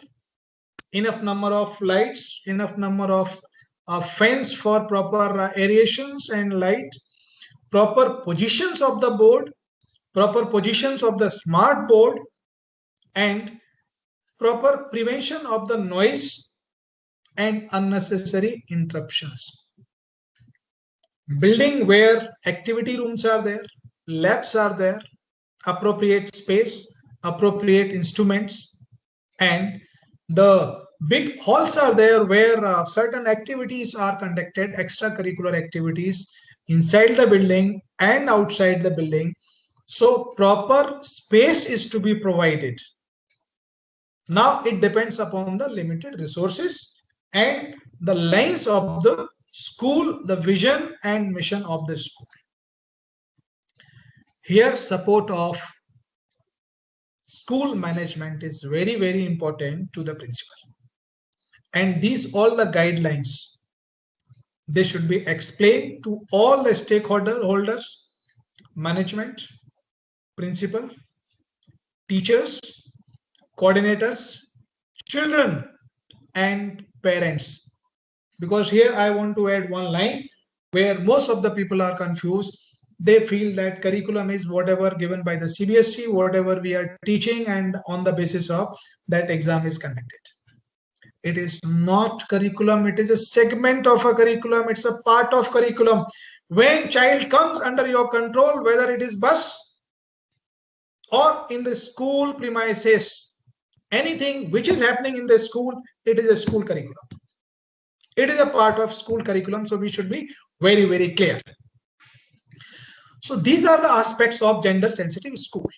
enough number of lights, enough number of fans for proper aerations and light, proper positions of the board, proper positions of the smart board, and proper prevention of the noise and unnecessary interruptions. Building where activity rooms are there, labs are there, appropriate space, appropriate instruments, and the big halls are there where certain activities are conducted, extracurricular activities inside the building and outside the building. So proper space is to be provided. Now it depends upon the limited resources and the lines of the school, the vision and mission of the school. Here support of school management is very, very important to the principal. And these all the guidelines, they should be explained to all the stakeholders, management, principal, teachers, coordinators, children, and parents. Because here I want to add one line where most of the people are confused. They feel that curriculum is whatever given by the CBSE, whatever we are teaching, and on the basis of that exam is conducted. It is not curriculum. It is a segment of a curriculum. It's a part of curriculum. When child comes under your control, whether it is bus or in the school premises, anything which is happening in the school, it is a school curriculum. It is a part of school curriculum. So we should be very, very clear. So these are the aspects of gender sensitive school.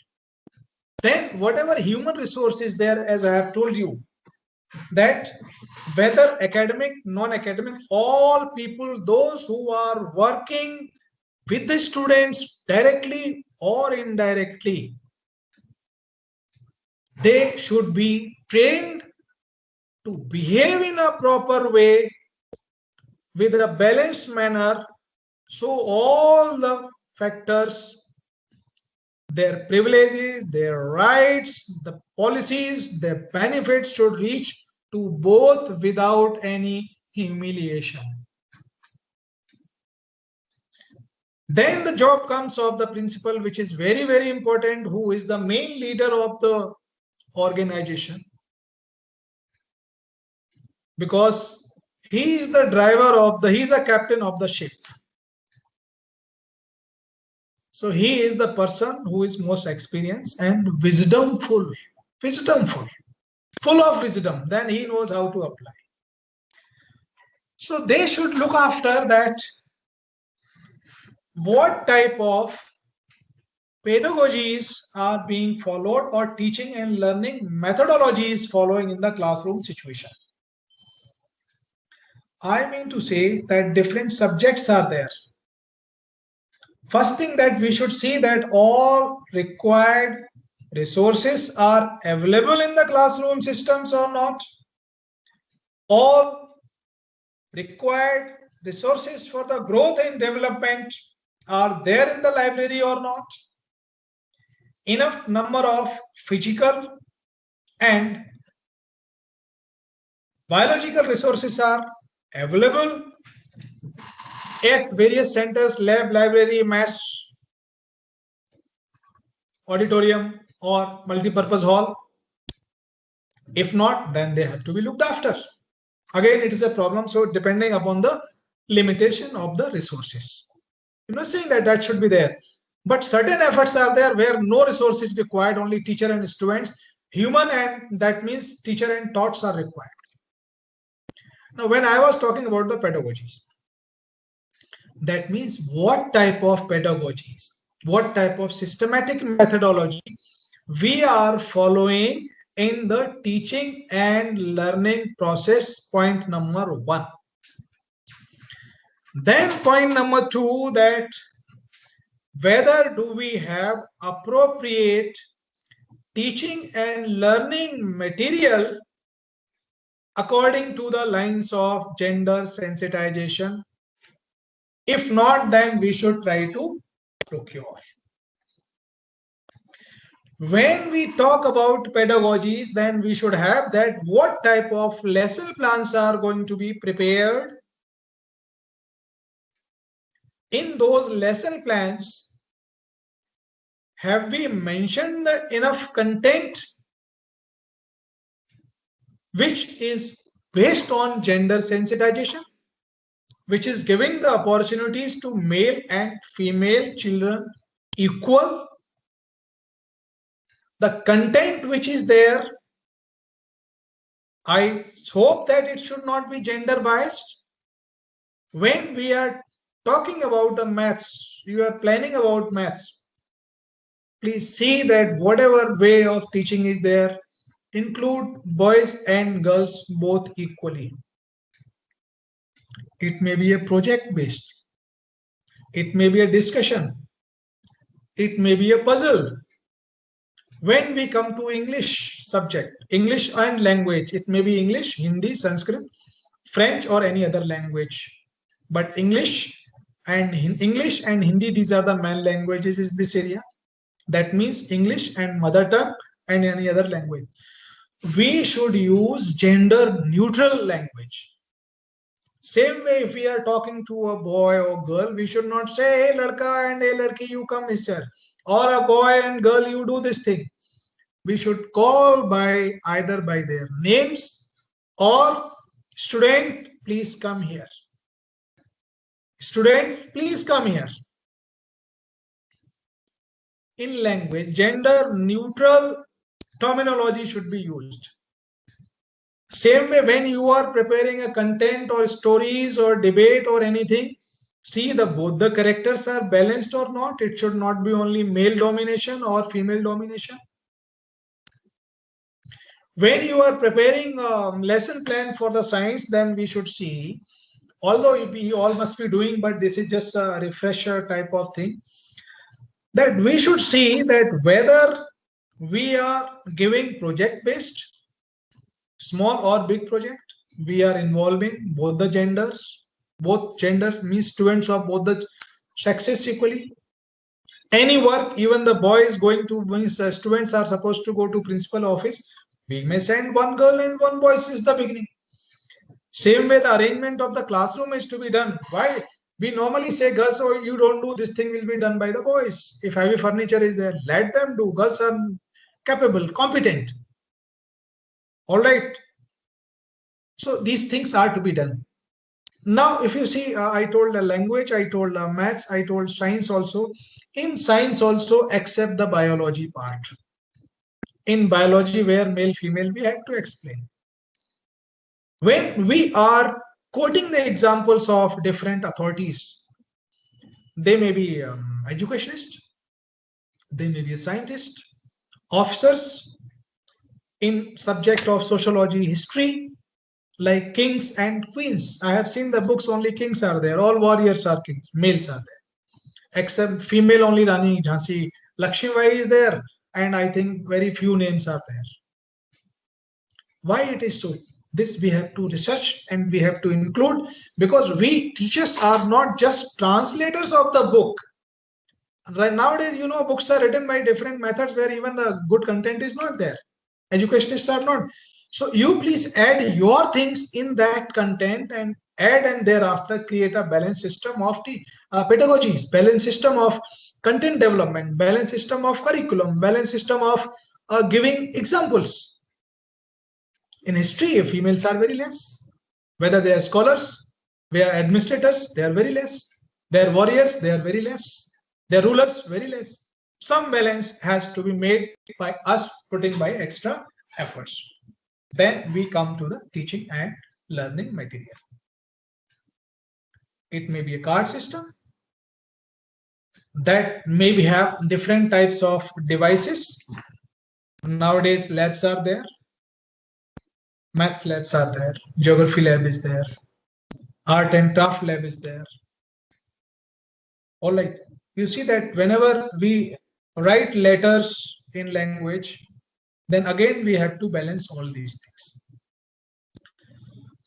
Then whatever human resource is there, as I have told you, that whether academic, non-academic, all people, those who are working with the students directly or indirectly, they should be trained to behave in a proper way with a balanced manner. So all the factors, their privileges, their rights, the policies, their benefits should reach to both without any humiliation. Then the job comes of the principal, which is very, very important, who is the main leader of the organization, because he is the driver of the, he is the captain of the ship. So he is the person who is most experienced and wisdomful, full of wisdom. Then he knows how to apply. So they should look after that. What type of pedagogies are being followed or teaching and learning methodologies following in the classroom situation. I mean to say that different subjects are there. First thing that we should see that all required resources are available in the classroom systems or not. All required resources for the growth and development are there in the library or not. Enough number of physical and biological resources are available at various centers, lab, library, mass, auditorium, or multi-purpose hall. If not, then they have to be looked after. Again, it is a problem. So depending upon the limitation of the resources. I'm not saying that that should be there. But certain efforts are there where no resource is required, only teacher and students, human, and that means teacher and thoughts are required. Now, when I was talking about the pedagogies, that means what type of pedagogies, what type of systematic methodology we are following in the teaching and learning process, point number 1. Then point number 2, that whether do we have appropriate teaching and learning material according to the lines of gender sensitization. If not, then we should try to procure. When we talk about pedagogies, then we should have that what type of lesson plans are going to be prepared. In those lesson plans, have we mentioned enough content which is based on gender sensitization, which is giving the opportunities to male and female children equal? The content which is there, I hope that it should not be gender biased. When we are talking about the maths, you are planning about maths, please see that whatever way of teaching is there, include boys and girls both equally. It may be a project based. It may be a discussion. It may be a puzzle. When we come to English subject, English and language, it may be English, Hindi, Sanskrit, French, or any other language. But English and Hindi, these are the main languages in this area. That means English and mother tongue and any other language. We should use gender neutral language. Same way, if we are talking to a boy or girl, we should not say, hey ladka and hey ladki, you come here, or a boy and girl, you do this thing. We should call by either by their names or student, please come here. Students, please come here. In language, gender neutral terminology should be used. Same way, when you are preparing a content or stories or debate or anything, see both the characters are balanced or not. It should not be only male domination or female domination. When you are preparing a lesson plan for the science, then we should see, although we all must be doing, but this is just a refresher type of thing, that we should see that whether we are giving project based, small or big project, we are involving both the genders. Both genders means students of both the sexes equally. Any work, even the boy is going to, means students are supposed to go to principal office, we may send one girl and one boy since the beginning. Same way, the arrangement of the classroom is to be done. Why? We normally say girls, oh, you don't do, this thing will be done by the boys. If heavy furniture is there, let them do. Girls are capable, competent. All right. So these things are to be done. Now, if you see, I told language, I told maths, I told science also. In science also, except the biology part. In biology, where male, female, we have to explain. When we are quoting the examples of different authorities, they may be educationists, they may be a scientist, officers in subject of sociology, history, like kings and queens. I have seen the books, only kings are there, all warriors are kings, males are there, except female only Rani Jhansi Lakshmibai is there, and I think very few names are there. Why it is so? This we have to research and we have to include, because we teachers are not just translators of the book. Right nowadays, you know, books are written by different methods where even the good content is not there. Educationists are not. So you please add your things in that content and add, and thereafter create a balanced system of the pedagogies, balanced system of content development, balanced system of curriculum, balanced system of giving examples. In history, females are very less. Whether they are scholars, they are administrators, they are very less. They are warriors, they are very less. They are rulers, very less. Some balance has to be made by us putting by extra efforts. Then we come to the teaching and learning material. It may be a card system that maybe have different types of devices. Nowadays, labs are there. Math labs are there, geography lab is there, art and craft lab is there. All right, you see that whenever we write letters in language, then again we have to balance all these things.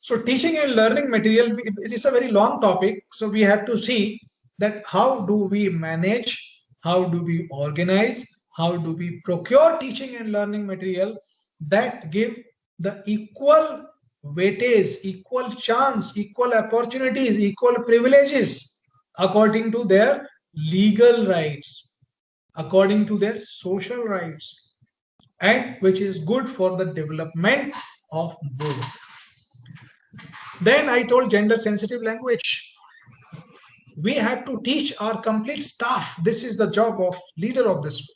So teaching and learning material, it is a very long topic. So we have to see that how do we manage, how do we organize, how do we procure teaching and learning material that give the equal weightage, equal chance, equal opportunities, equal privileges according to their legal rights, according to their social rights, and which is good for the development of both. Then I told gender sensitive language. We have to teach our complete staff. This is the job of leader of the school.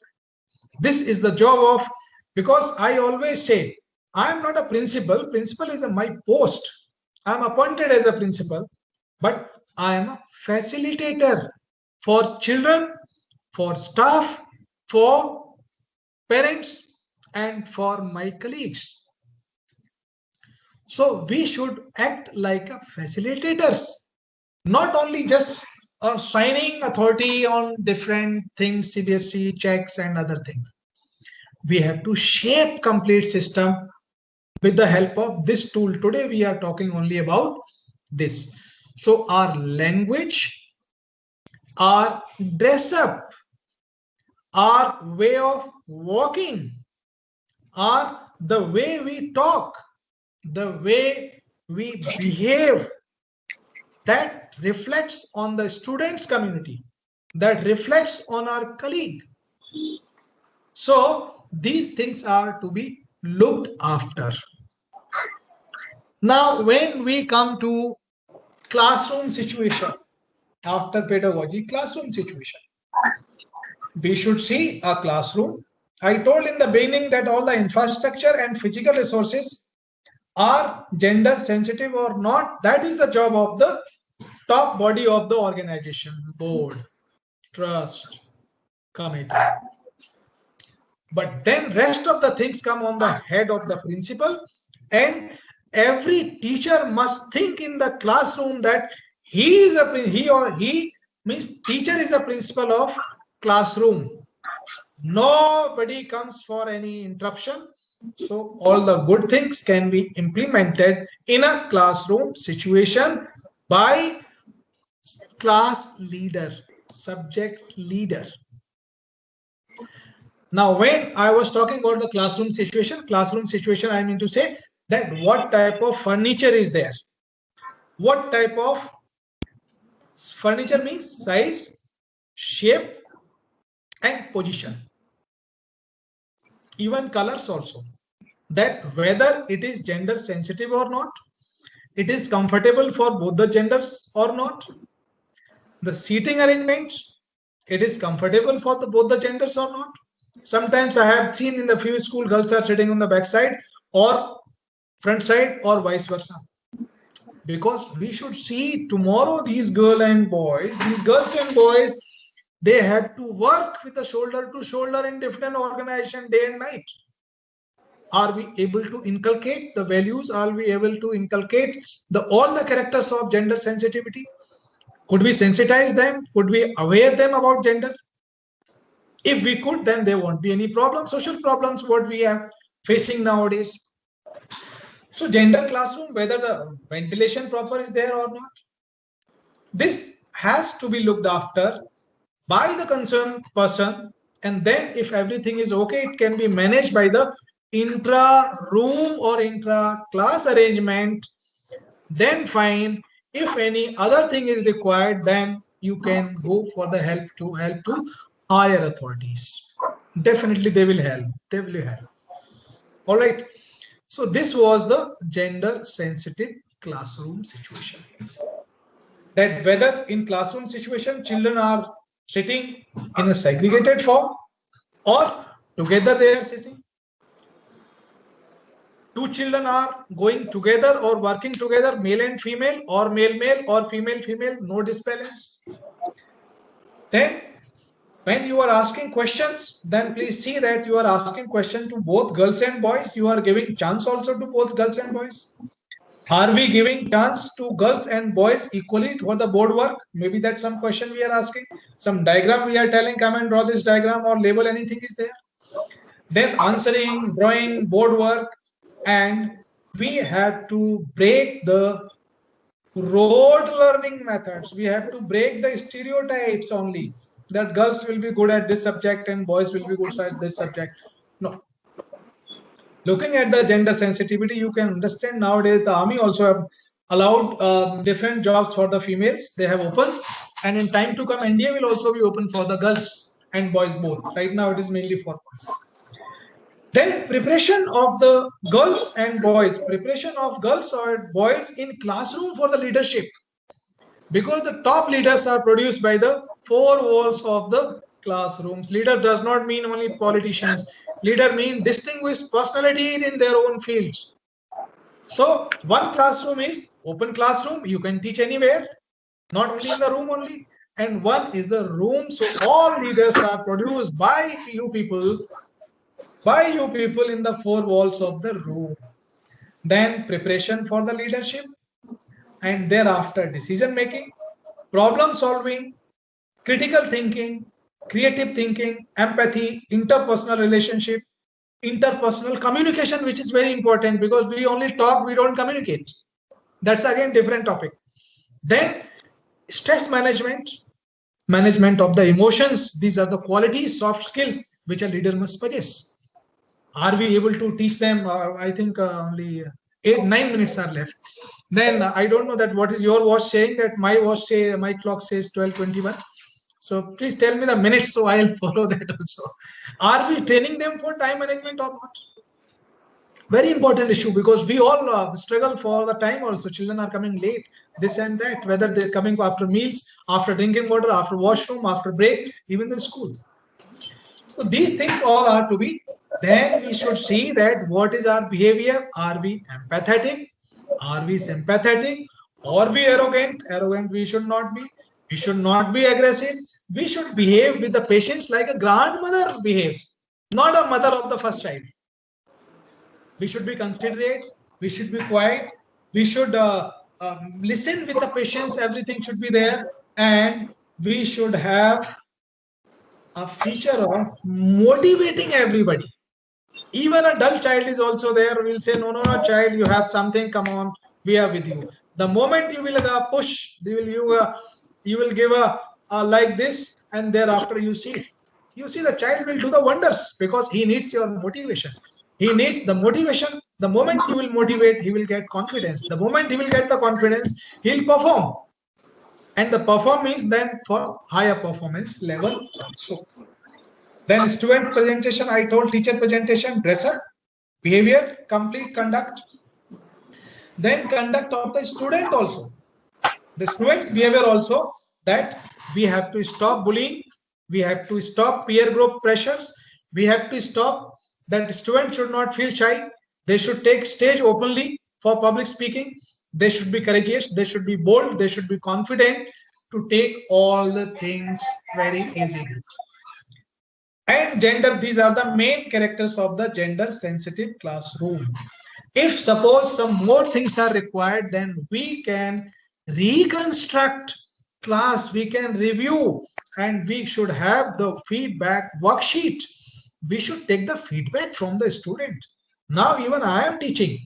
This is the job of, because I always say, I am not a principal. Principal is my post. I am appointed as a principal, but I am a facilitator for children, for staff, for parents, and for my colleagues. So we should act like a facilitators, not only just a signing authority on different things, CBSE checks and other things. We have to shape complete system with the help of this tool. Today we are talking only about this. So our language, our dress up, our way of walking, or the way we talk, the way we behave, that reflects on the students' community, that reflects on our colleague. So these things are to be looked after. Now, when we come to classroom situation, after pedagogy, classroom situation, we should see a classroom. I told in the beginning that all the infrastructure and physical resources are gender sensitive or not. That is the job of the top body of the organization, board, trust, committee. But then rest of the things come on the head of the principal, and every teacher must think in the classroom that he means teacher is the principal of classroom. Nobody comes for any interruption. So all the good things can be implemented in a classroom situation by class leader, subject leader. Now, when I was talking about the classroom situation, I mean to say that what type of furniture is there? What type of furniture means size, shape, and position. Even colors also. That whether it is gender sensitive or not, it is comfortable for both the genders or not. The seating arrangements, it is comfortable for both the genders or not. Sometimes I have seen in the few school, girls are sitting on the back side or front side or vice versa. Because we should see tomorrow these girls and boys, they have to work with the shoulder to shoulder in different organizations day and night. Are we able to inculcate the values? Are we able to inculcate all the characters of gender sensitivity? Could we sensitize them? Could we aware them about gender? If we could, then there won't be any problem. Social problems, what we are facing nowadays. So gender classroom, whether the ventilation proper is there or not, this has to be looked after by the concerned person. And then if everything is okay, it can be managed by the intra-room or intra-class arrangement. Then fine. If any other thing is required, then you can go for the help to higher authorities. Definitely they will help. They will help. All right. So this was the gender sensitive classroom situation. That whether in classroom situation, children are sitting in a segregated form or together they are sitting. Two children are going together or working together, male and female, or male or female, no disbalance. Then when you are asking questions, then please see that you are asking questions to both girls and boys. You are giving chance also to both girls and boys. Are we giving chance to girls and boys equally for the board work? Maybe that's some question we are asking. Some diagram we are telling, come and draw this diagram or label anything is there. Then answering, drawing, board work. And we have to break the rote learning methods. We have to break the stereotypes only. That girls will be good at this subject and boys will be good at this subject. No. Looking at the gender sensitivity, you can understand nowadays the army also have allowed different jobs for the females. They have opened, and in time to come, NDA will also be open for the girls and boys both. Right now, it is mainly for boys. Then preparation of the girls and boys, preparation of girls or boys in classroom for the leadership. Because the top leaders are produced by the four walls of the classrooms. Leader does not mean only politicians. Leader means distinguished personality in their own fields. So one classroom is open classroom. You can teach anywhere, not only in the room only. And one is the room. So all leaders are produced by you people in the four walls of the room. Then preparation for the leadership. And thereafter decision making, problem solving, critical thinking, creative thinking, empathy, interpersonal relationship, interpersonal communication, which is very important because we only talk, we don't communicate. That's again different topic. Then stress management, management of the emotions. These are the qualities, soft skills, which a leader must possess. Are we able to teach them? I think only 8-9 minutes are left. Then I don't know that what is your watch saying, that my clock says 12:21. So please tell me the minutes so I'll follow that also. Are we training them for time management or not? Very important issue, because we all struggle for the time also. Children are coming late, this and that, whether they're coming after meals, after drinking water, after washroom, after break, even the school. So these things all are to be. Then we should see that what is our behavior. Are we empathetic? Are we sympathetic? Are we arrogant? Arrogant we should not be. We should not be aggressive. We should behave with the patients like a grandmother behaves, not a mother of the first child. We should be considerate. We should be quiet. We should listen with the patients. Everything should be there. And we should have a feature of motivating everybody. Even a dull child is also there. We'll say, no, child, you have something. Come on, we are with you. The moment you will push, you will give a like this, and thereafter you see the child will do the wonders, because he needs your motivation. He needs the motivation. The moment you will motivate, he will get confidence. The moment he will get the confidence, he'll perform. And the perform means then for higher performance level also. Then student presentation, I told teacher presentation, dress up, behavior, complete conduct. Then conduct of the student also. The student's behavior also, that we have to stop bullying. We have to stop peer group pressures. We have to stop that the students should not feel shy. They should take stage openly for public speaking. They should be courageous. They should be bold. They should be confident to take all the things very easily. And gender, these are the main characters of the gender sensitive classroom. If suppose some more things are required, then we can reconstruct class, we can review, and we should have the feedback worksheet. We should take the feedback from the student. Now even I am teaching.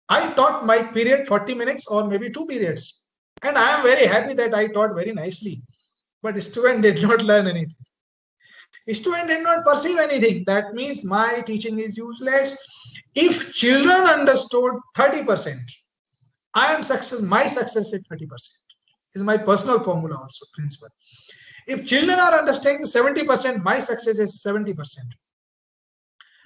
I taught my period 40 minutes or maybe 2 periods. And I am very happy that I taught very nicely. But the student did not learn anything. The student did not perceive anything. That means my teaching is useless. If children understood 30%, I am success. My success is 30%. Is my personal formula also, principle. If children are understanding 70%, my success is 70%.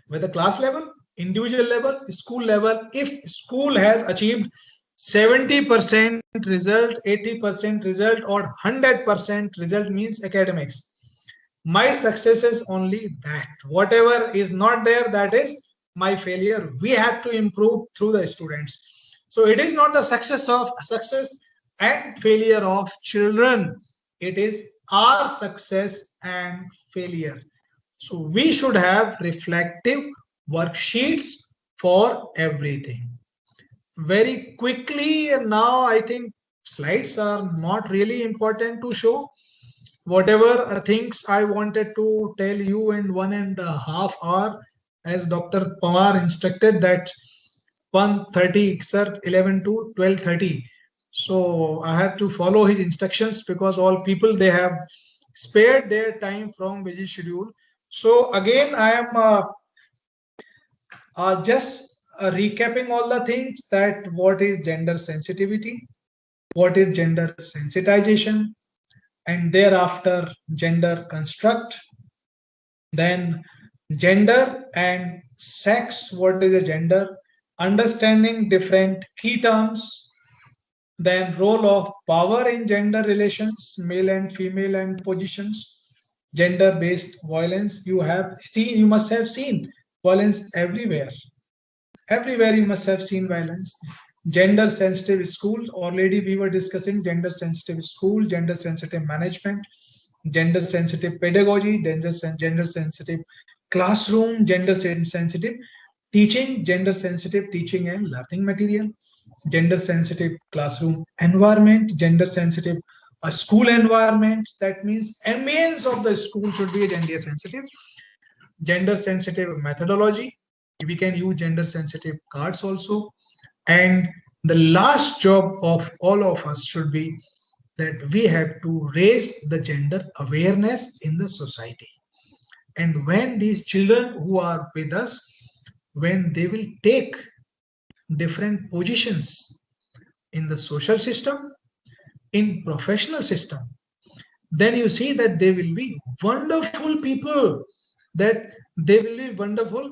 Whether class level, individual level, school level, if school has achieved 70% result, 80% result, or 100% result means academics, my success is only that. Whatever is not there, that is my failure. We have to improve through the students. So it is not the success and failure of children. It is our success and failure. So we should have reflective worksheets for everything. Very quickly, now I think slides are not really important to show. Whatever things I wanted to tell you in 1.5 hours, as Dr. Pawar instructed, that 1:30, sir, 11 to 12:30. So I have to follow his instructions, because all people, they have spared their time from busy schedule. So again, I am just recapping all the things, that what is gender sensitivity, what is gender sensitization, and thereafter gender construct, then gender and sex, what is a gender, understanding different key terms, then role of power in gender relations, male and female and positions, gender-based violence. You must have seen violence everywhere. Everywhere you must have seen violence. Gender sensitive schools, already we were discussing gender sensitive school, gender sensitive management, gender sensitive pedagogy, gender sensitive classroom, gender sensitive teaching, gender sensitive teaching and learning material, gender sensitive classroom environment, gender sensitive school environment. That means ambience of the school should be gender sensitive methodology. We can use gender sensitive cards also. And the last job of all of us should be that we have to raise the gender awareness in the society. And when these children who are with us, when they will take different positions in the social system, in professional system, then you see that they will be wonderful people, that they will be wonderful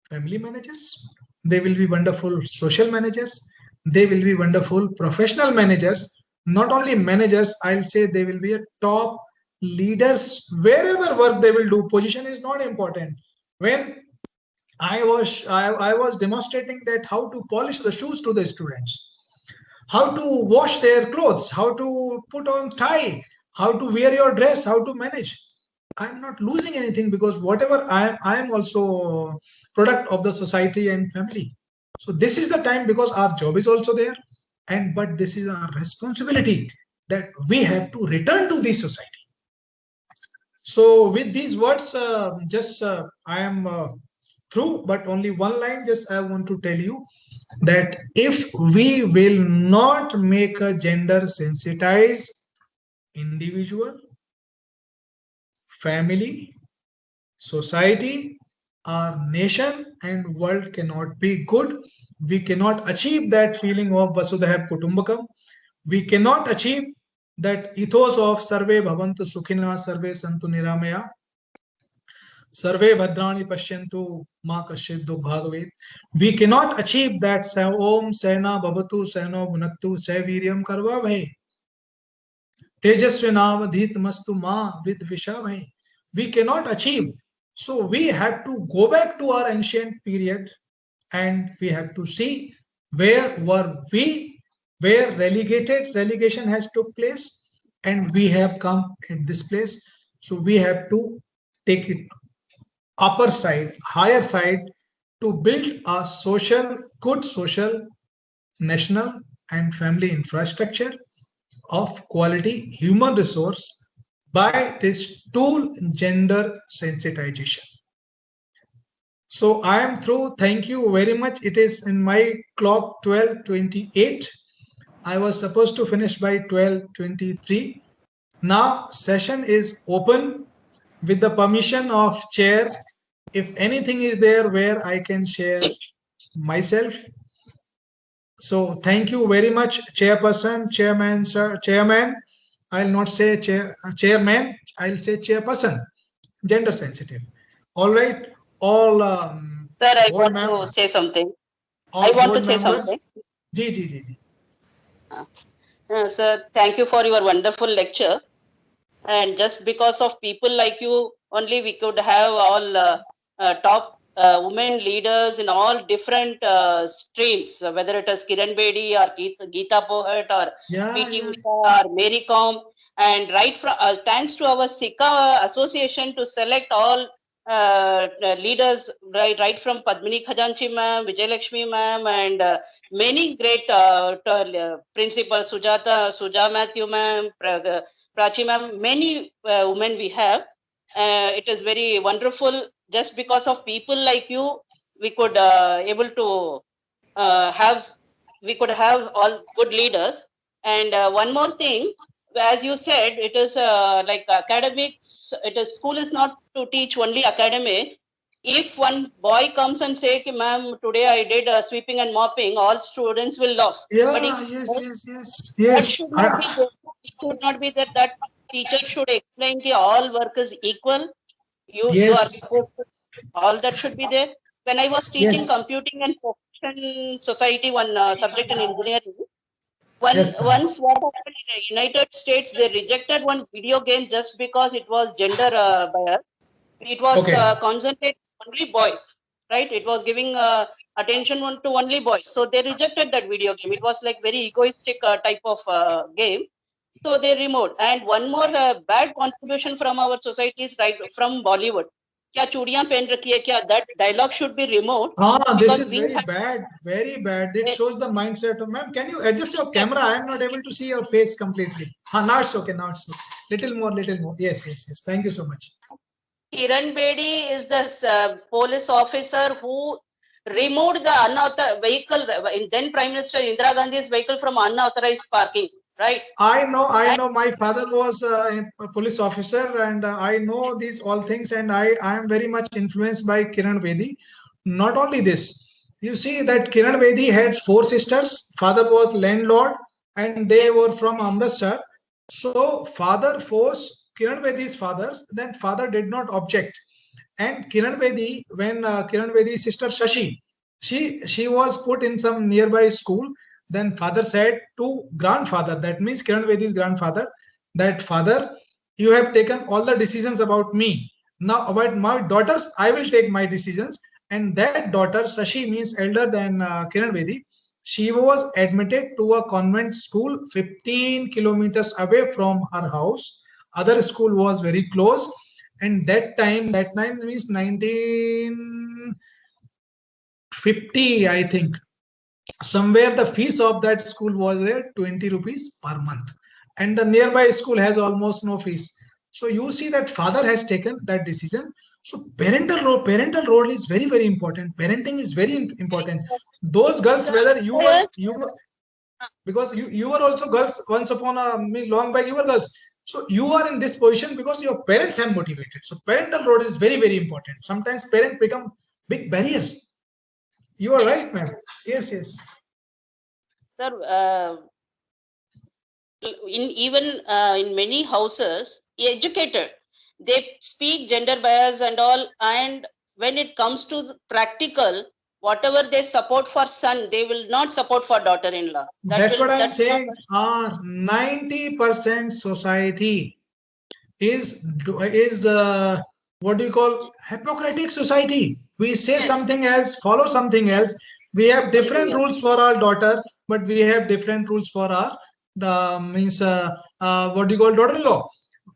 family managers, they will be wonderful social managers, they will be wonderful professional managers. Not only managers, I'll say they will be a top leaders wherever work they will do. Position is not important. When I was demonstrating that how to polish the shoes to the students, how to wash their clothes, how to put on tie, how to wear your dress, how to manage. I'm not losing anything, because whatever I am also product of the society and family. So this is the time, because our job is also there, but this is our responsibility that we have to return to the society. So with these words, I am through, but only one line just I want to tell you that if we will not make a gender sensitized individual, family, society, our nation and world cannot be good. We cannot achieve that feeling of Vasudhaiva Kutumbakam. We cannot achieve that ethos of Sarve Bhavantu Sukhina, Sarve Santu Niramaya, Sarve Bhadrani Pashyantu Ma Kasyid Bhagavet. We cannot achieve that Om Sena Bhavatu Seno Bhunaktu Saviryam Karva Bhai. Tejasvinavadhit Mastu Ma Vid Vishavai. We cannot achieve. So we have to go back to our ancient period, and we have to see where were we, where relegation has took place, and we have come at this place. So we have to take it upper side, higher side, to build a good social, national and family infrastructure of quality human resource by this tool, gender sensitization. So I am through. Thank you very much. It is in my clock 12:28. I was supposed to finish by 12:23. Now session is open. With the permission of chair, if anything is there where I can share myself. So thank you very much, chairperson, chairman, sir, chairman. I'll not say chairman, I'll say chairperson, gender sensitive. All right, all sir, I want to say something. I want to say something. Ji. Sir, thank you for your wonderful lecture. And just because of people like you, only we could have all top women leaders in all different streams, whether it is Kiran Bedi or Geeta Pohat or P.T. Usha or Mary Kom. And right from thanks to our Sikha association to select all leaders, right from Padmini Khajanchi ma'am, Vijay Lakshmi ma'am, and many great principals, Suja Matthew ma'am, Prachi ma'am, many women we have. It is very wonderful. Just because of people like you, we could able to have all good leaders. And one more thing, as you said, it is like academics. School is not to teach only academics. If one boy comes and say, "Ma'am, today I did sweeping and mopping," all students will laugh. Yeah, but yes. Should not be that. That teacher should explain that all work is equal. You are supposed to, all that should be there. When I was teaching computing and profession society, one subject in engineering, once what happened in the United States, they rejected one video game just because it was gender bias. It was concentrated only boys, right? It was giving attention to only boys. So they rejected that video game. It was like very egoistic type of game. So they removed. And one more bad contribution from our society is right from Bollywood. Kya chudiyan pehen rakhi hai kya? That dialogue should be removed. This is very bad. It shows the mindset of, ma'am, can you adjust your camera? I am not able to see your face completely. Now it's okay. Little more. Yes. Thank you so much. Kiran Bedi is the police officer who removed the unauthorized vehicle, then Prime Minister Indira Gandhi's vehicle from unauthorized parking. right? I know. My father was a police officer, and I know these all things. And I am very much influenced by Kiran Bedi. Not only this, you see that Kiran Bedi had 4 sisters. Father was landlord, and they were from Amritsar. So father forced Kiran Bedi's father. Then father did not object. And Kiran Bedi, when Kiran Bedi's sister Shashi, she was put in some nearby school. Then father said to grandfather, that means Kiran Bedi's grandfather, that father, you have taken all the decisions about me. Now about my daughters, I will take my decisions. And that daughter, Shashi, means elder than Kiran Bedi, she was admitted to a convent school 15 kilometers away from her house. Other school was very close. And that time means 1950, I think. Somewhere the fees of that school was there 20 rupees per month, and the nearby school has almost no fees. So you see that father has taken that decision. So parental role is very, very important. Parenting is very important. Those girls, whether you were because you were also girls once upon a long back, you were girls. So you are in this position because your parents have motivated. So parental role is very, very important. Sometimes parents become big barriers. You are right, ma'am. Yes. Sir, in many houses, educated, they speak gender bias and all, and when it comes to practical, whatever they support for son, they will not support for daughter-in-law. That's what I'm saying. 90% society is what do you call hypocritic society. We say something else, follow something else. We have different rules for our daughter, but we have different rules for our what do you call daughter-in-law.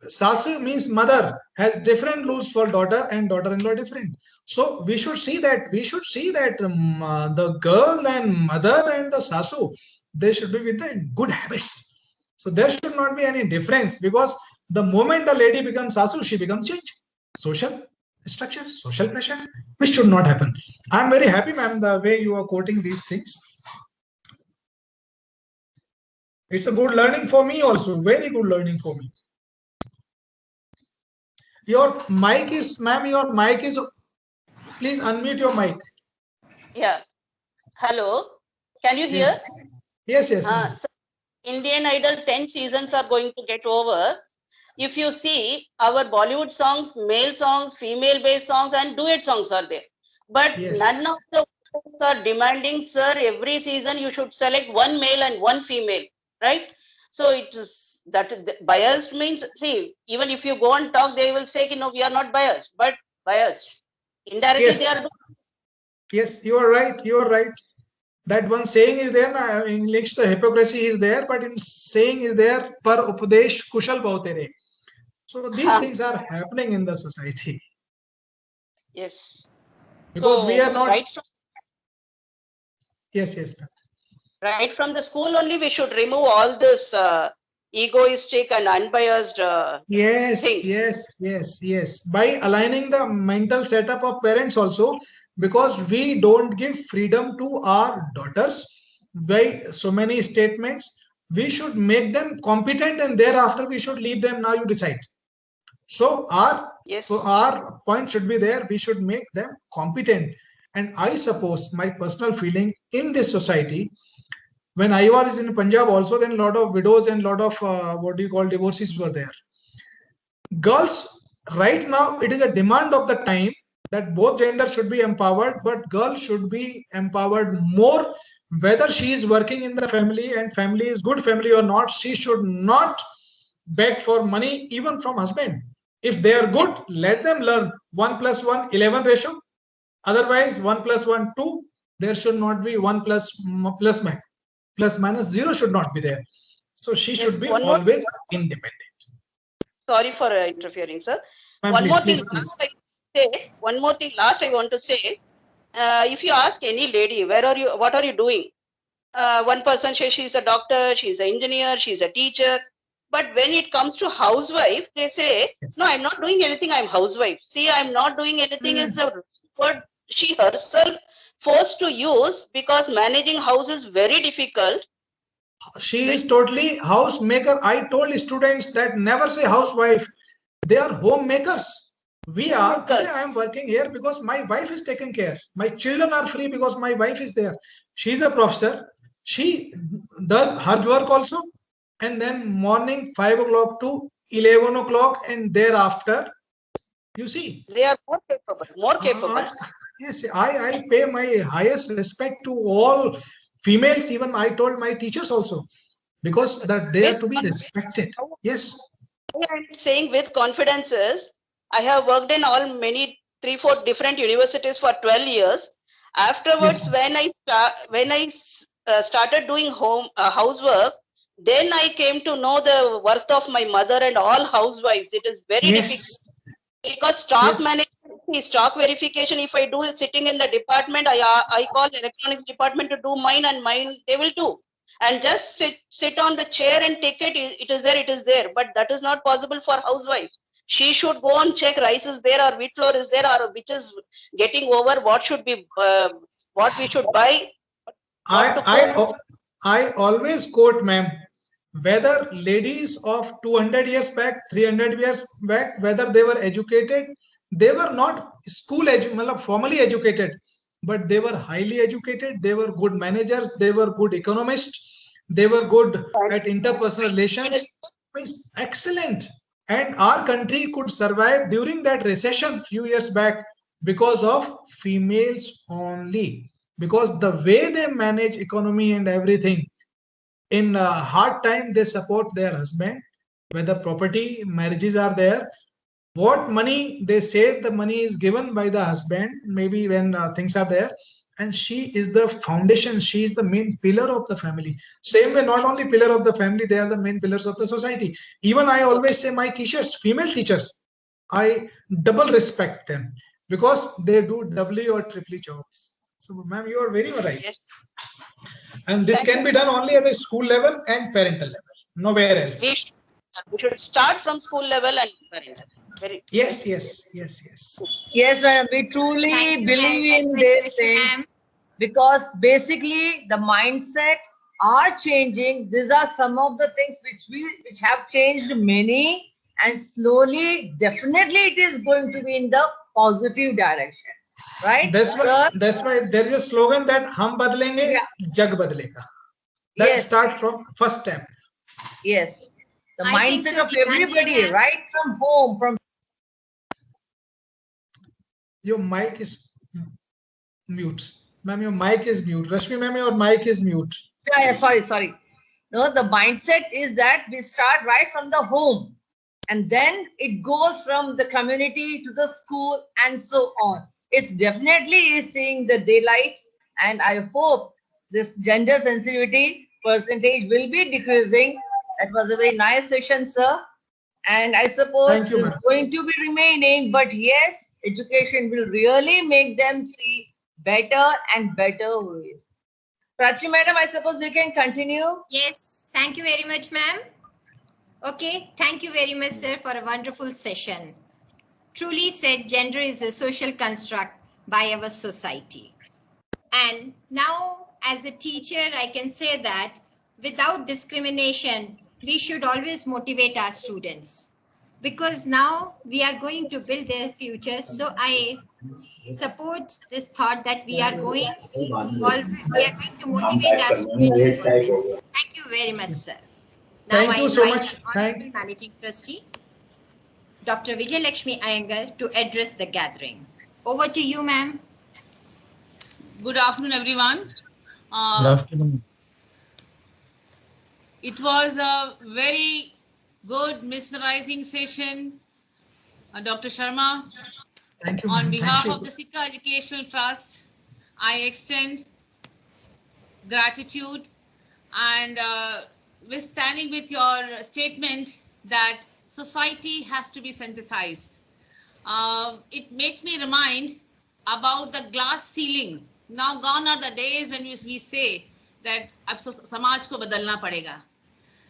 Sasu means mother, has different rules for daughter, and daughter-in-law different. So we should see that the girl and mother and the sasu, they should be with the good habits. So there should not be any difference, because the moment the lady becomes sasu, she becomes change. Social structure, social pressure, which should not happen. I'm very happy, ma'am, the way you are quoting these things. It's a good learning for me also, very good learning for me. Your mic is, ma'am, please unmute your mic. Yeah. Hello. Can you hear? Yes. So Indian Idol 10 seasons are going to get over. If you see, our Bollywood songs, male songs, female-based songs, and duet songs are there. But none of the songs are demanding, sir, every season you should select one male and one female, right? So it is that biased means, see, even if you go and talk, they will say, no, we are not biased, but biased. Indirectly, they are. Yes, you are right. That one saying is there. In English, the hypocrisy is there, but in saying is there, par upadesh kushal bautere. So these things are happening in the society. Yes. Because so we are not. Right Yes. Right from the school only, we should remove all this egoistic and unbiased things. Yes. By aligning the mental setup of parents also, because we don't give freedom to our daughters by so many statements, we should make them competent, and thereafter we should leave them. Now you decide. So our point should be there. We should make them competent. And I suppose my personal feeling in this society, when I was in Punjab also, then a lot of widows and a lot of divorces were there. Girls, right now, it is a demand of the time that both genders should be empowered, but girls should be empowered more. Whether she is working in the family and family is good family or not, she should not beg for money even from husband. If they are good, let them learn 1 + 1 11 ratio. Otherwise, 1 + 1 2. There should not be 1 plus minus 0 should not be there. So she should be always independent. Sorry for interfering, sir. One more thing last I want to say. If you ask any lady, where are you? What are you doing? One person says she's a doctor, she's an engineer, she's a teacher. But when it comes to housewife, they say, no, I'm not doing anything, I'm housewife. See, I'm not doing anything is a word she herself forced to use, because managing house is very difficult. She is totally housemaker. I told students that never say housewife. They are homemakers. We are. Today I am working here because my wife is taking care. My children are free because my wife is there. She is a professor. She does her work also. And then morning 5 o'clock to 11 o'clock and thereafter, you see. They are more capable. More capable. Yes, I pay my highest respect to all females. Even I told my teachers also, because that they are to be respected. Yes. I'm saying with confidence is, I have worked in all many 3-4 different universities for 12 years. Afterwards, Yes. when I started doing housework, then I came to know the worth of my mother and all housewives. It is very difficult because stock management, stock verification. If I do is sitting in the department, I call electronics department to do mine, and mine they will do. And just sit on the chair and take it. It is there. It is there. But that is not possible for housewife. She should go and check rice is there or wheat flour is there or which is getting over. What should be what we should buy. I always quote, ma'am, whether ladies of 200 years back, 300 years back, whether they were educated, they were not formally educated, but they were highly educated. They were good managers. They were good economists. They were good at interpersonal relations. Excellent. And our country could survive during that recession few years back because of females only. Because the way they manage economy and everything, in a hard time, they support their husband, whether property, marriages are there. What money they save, the money is given by the husband, maybe when things are there. And she is the foundation. She is the main pillar of the family. Same way, not only pillar of the family, they are the main pillars of the society. Even I always say my teachers, female teachers, I double respect them because they do doubly or triply jobs. So, ma'am, you are very right. Yes. And this can be done only at the school level and parental level, nowhere else. We should start from school level and parental. Yes. Yes, madam. We truly believe in these things because basically the mindset are changing. These are some of the things which have changed many, and slowly, definitely, it is going to be in the positive direction. Right? That's why there is a slogan that hum badlenge, jag badlega. Let's start from first step. Yes. The mindset of everybody, right from home, from. Your mic is mute. Ma'am, your mic is mute. Rashmi, ma'am, your mic is mute. Yeah, sorry. No, the mindset is that we start right from the home, and then it goes from the community to the school and so on. It's definitely seeing the daylight, and I hope this gender sensitivity percentage will be decreasing. That was a very nice session, sir. And I suppose this is going to be remaining, but yes, education will really make them see better and better ways. Prachi madam, I suppose we can continue. Yes, thank you very much, ma'am. Okay, thank you very much, sir, for a wonderful session. Truly said, gender is a social construct by our society. And now, as a teacher, I can say that without discrimination, we should always motivate our students, because now we are going to build their future. So I support this thought that we are going to motivate our students always. Thank you very much, sir. Now Thank you so much. Honorable Managing Trustee, Dr. Vijay Lakshmi Iyengar, to address the gathering. Over to you, ma'am. Good afternoon, everyone. Good afternoon. It was a very good mesmerizing session, Dr. Sharma. Thank you. On behalf of the Sikha Educational Trust, I extend gratitude and standing with your statement that society has to be synthesized. It makes me remind about the glass ceiling. Now gone are the days when we say that ab samaj ko badalna padega.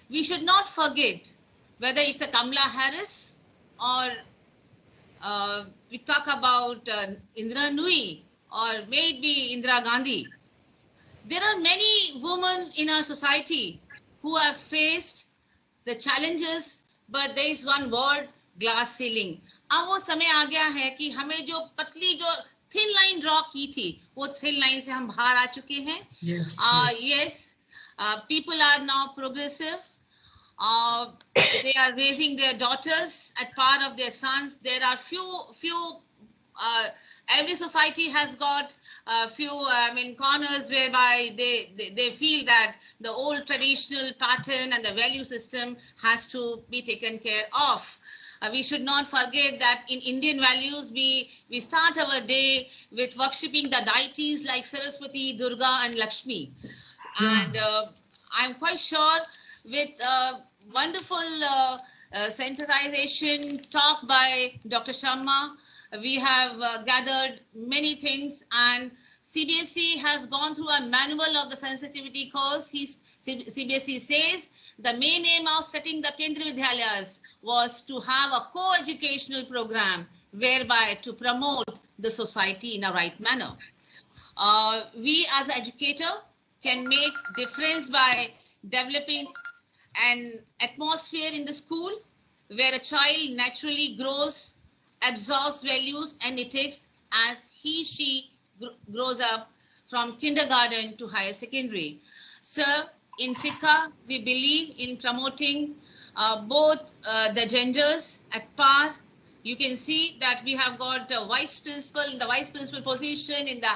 We should not forget whether it's a Kamala Harris or we talk about Indira Nui or maybe Indira Gandhi. There are many women in our society who have faced the challenges, but there is one word, glass ceiling. अब वो समय आ गया है कि हमें जो पतली जो thin line draw की थी, वो thin line से हम बाहर आ चुके हैं. Yes. People are now progressive. They are raising their daughters at par of their sons. There are few. Every society has got a few, corners whereby they feel that the old traditional pattern and the value system has to be taken care of. We should not forget that in Indian values, we start our day with worshipping the deities like Saraswati, Durga, and Lakshmi. And I'm quite sure with wonderful sensitization talk by Dr. Sharma, we have gathered many things, and CBSE has gone through a manual of the sensitivity course. CBSE says the main aim of setting the Kendriya Vidyalayas was to have a co-educational program whereby to promote the society in a right manner. We as an educator can make difference by developing an atmosphere in the school where a child naturally grows, absorbs values and ethics as she grows up from kindergarten to higher secondary. Sir, in Sikha, we believe in promoting both the genders at par. You can see that we have got a vice principal in the vice principal position, in the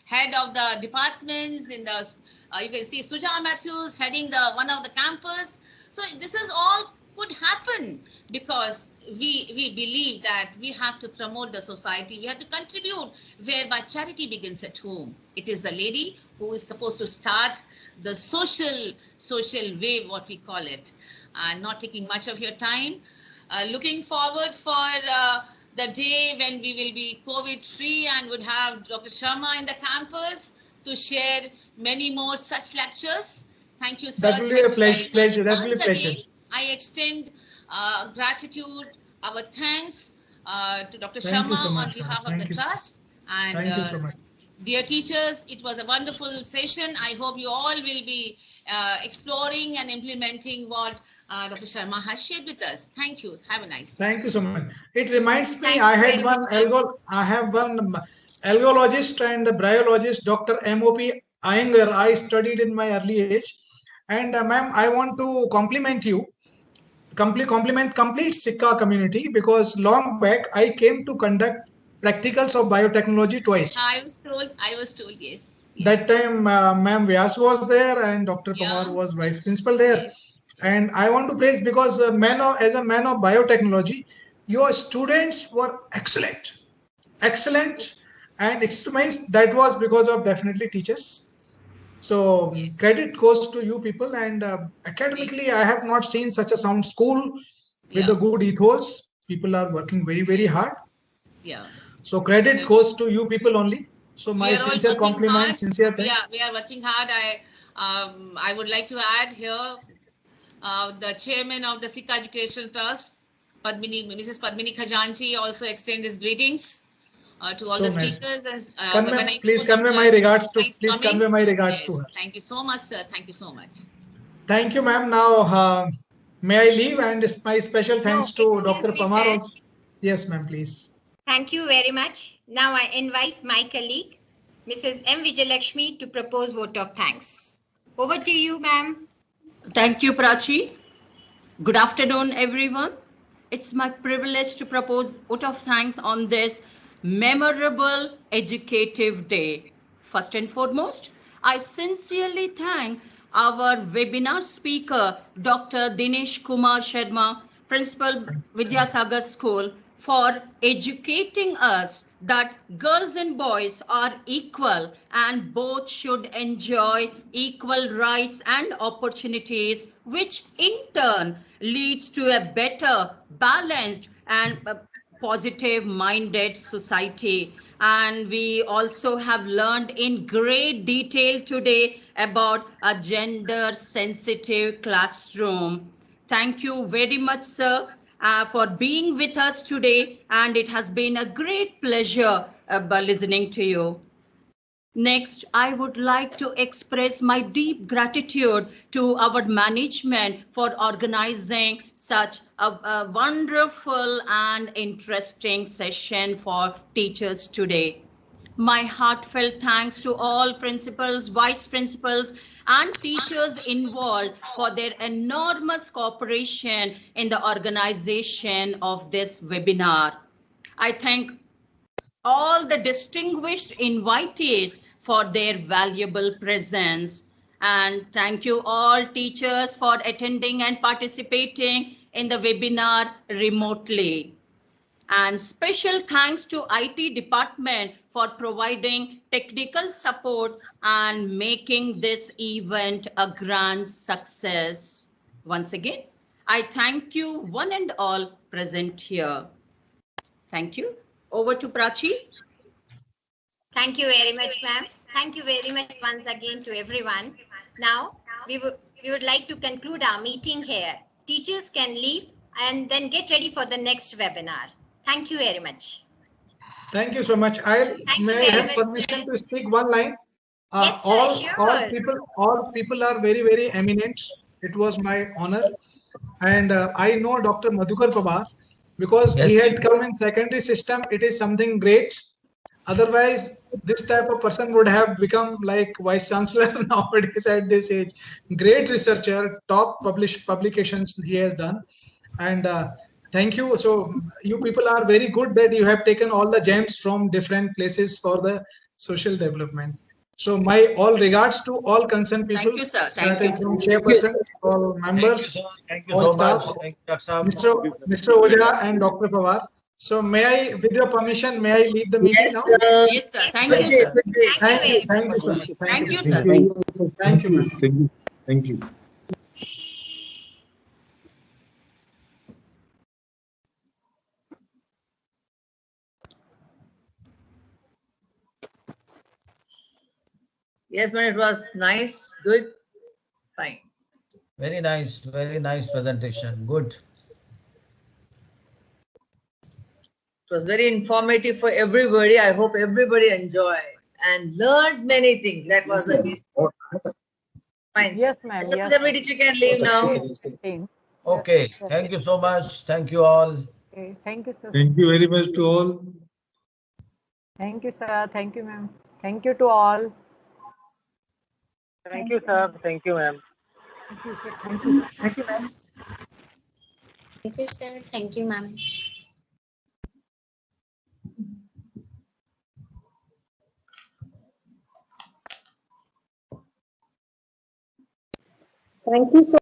head of the departments, in the you can see Suja Matthews heading one of the campus. So this is all could happen because we believe that we have to promote the society. We have to contribute whereby charity begins at home. It is the lady who is supposed to start the social wave, what we call it. Not taking much of your time. Looking forward for the day when we will be COVID-free and would have Dr. Sharma in the campus to share many more such lectures. Thank you, sir. That will be a pleasure. That will be a pleasure. Again, I extend gratitude, our thanks to Dr. Sharma on behalf of the trust. And thank you so much. Dear teachers, it was a wonderful session. I hope you all will be exploring and implementing what Dr. Sharma has shared with us. Thank you. Have a nice day. Thank you so much. It reminds me, I have one algologist and bryologist, Dr. M.O.P. Iyengar. I studied in my early age. And ma'am, I want to compliment you, complete Sikha community, because long back I came to conduct practicals of biotechnology twice. I was told, yes. That time, ma'am Vyas was there and Dr. Kumar was vice principal there. Yes. And I want to praise because as a man of biotechnology, your students were excellent. And extremized. That was because of definitely teachers. So credit goes to you people. And academically, I have not seen such a sound school with a good ethos. People are working very, very hard. Yeah. So credit goes to you people only. So my sincere compliment, sincere thanks. Yeah, we are working hard. I would like to add here the chairman of the Sikha Educational Trust, Mrs. Padmini Khajanchi, also extend his greetings to all the speakers. Please convey my regards to her. Thank you so much, sir. Thank you so much. Thank you, ma'am. Now, may I leave? And my special thanks to Dr. Pamar. Yes, ma'am, please. Thank you very much. Now I invite my colleague, Mrs. M. Vijayalakshmi, to propose vote of thanks. Over to you, ma'am. Thank you, Prachi. Good afternoon, everyone. It's my privilege to propose vote of thanks on this memorable educative day. First and foremost, I sincerely thank our webinar speaker, Dr. Dinesh Kumar Sharma, Principal Vidyasagar School, for educating us that girls and boys are equal and both should enjoy equal rights and opportunities, which in turn leads to a better, balanced and positive-minded society. And we also have learned in great detail today about a gender-sensitive classroom. Thank you very much, sir, for being with us today, and it has been a great pleasure by listening to you. Next, I would like to express my deep gratitude to our management for organizing such a wonderful and interesting session for teachers today. My heartfelt thanks to all principals, vice principals, and teachers involved for their enormous cooperation in the organization of this webinar. I thank all the distinguished invitees for their valuable presence. And thank you all teachers for attending and participating in the webinar remotely. And special thanks to IT department for providing technical support and making this event a grand success. Once again, I thank you one and all present here. Thank you. Over to Prachi. Thank you very much, ma'am. Thank you very much once again to everyone. Now, we would like to conclude our meeting here. Teachers can leave and then get ready for the next webinar. Thank you very much. Thank you so much. May I have permission to speak one line? Yes, sir, all people are very, very eminent. It was my honor. And I know Dr. Madhukar Pawar because he had come in secondary system. It is something great. Otherwise, this type of person would have become like vice chancellor nowadays at this age. Great researcher, top publications he has done. And thank you. So you people are very good that you have taken all the gems from different places for the social development. So my all regards to all concerned people. Thank you, sir. Thank you. From chairperson, all members, Thank you so much. Thank you, Mr. Ojha and Dr. Pawar. So may I, with your permission, may I leave the meeting now? Yes, sir. Thank you, sir. Thank you, sir. Thank you, sir. Thank you, ma'am. Thank you. Yes, man, it was nice, good, fine. Very nice presentation. Good. It was very informative for everybody. I hope everybody enjoyed and learned many things. That was the case. Fine. Yes, ma'am. Suppose Yes, every teacher can leave now. Okay. Thank you so much. Thank you all. Okay. Thank you, sir. Thank you very much to all. Thank you, sir. Thank you, ma'am. Thank you to all. Thank you, sir. Thank you, ma'am. Thank you, sir. Thank you. Thank you, ma'am. Thank you, sir. Thank you, ma'am. Thank you so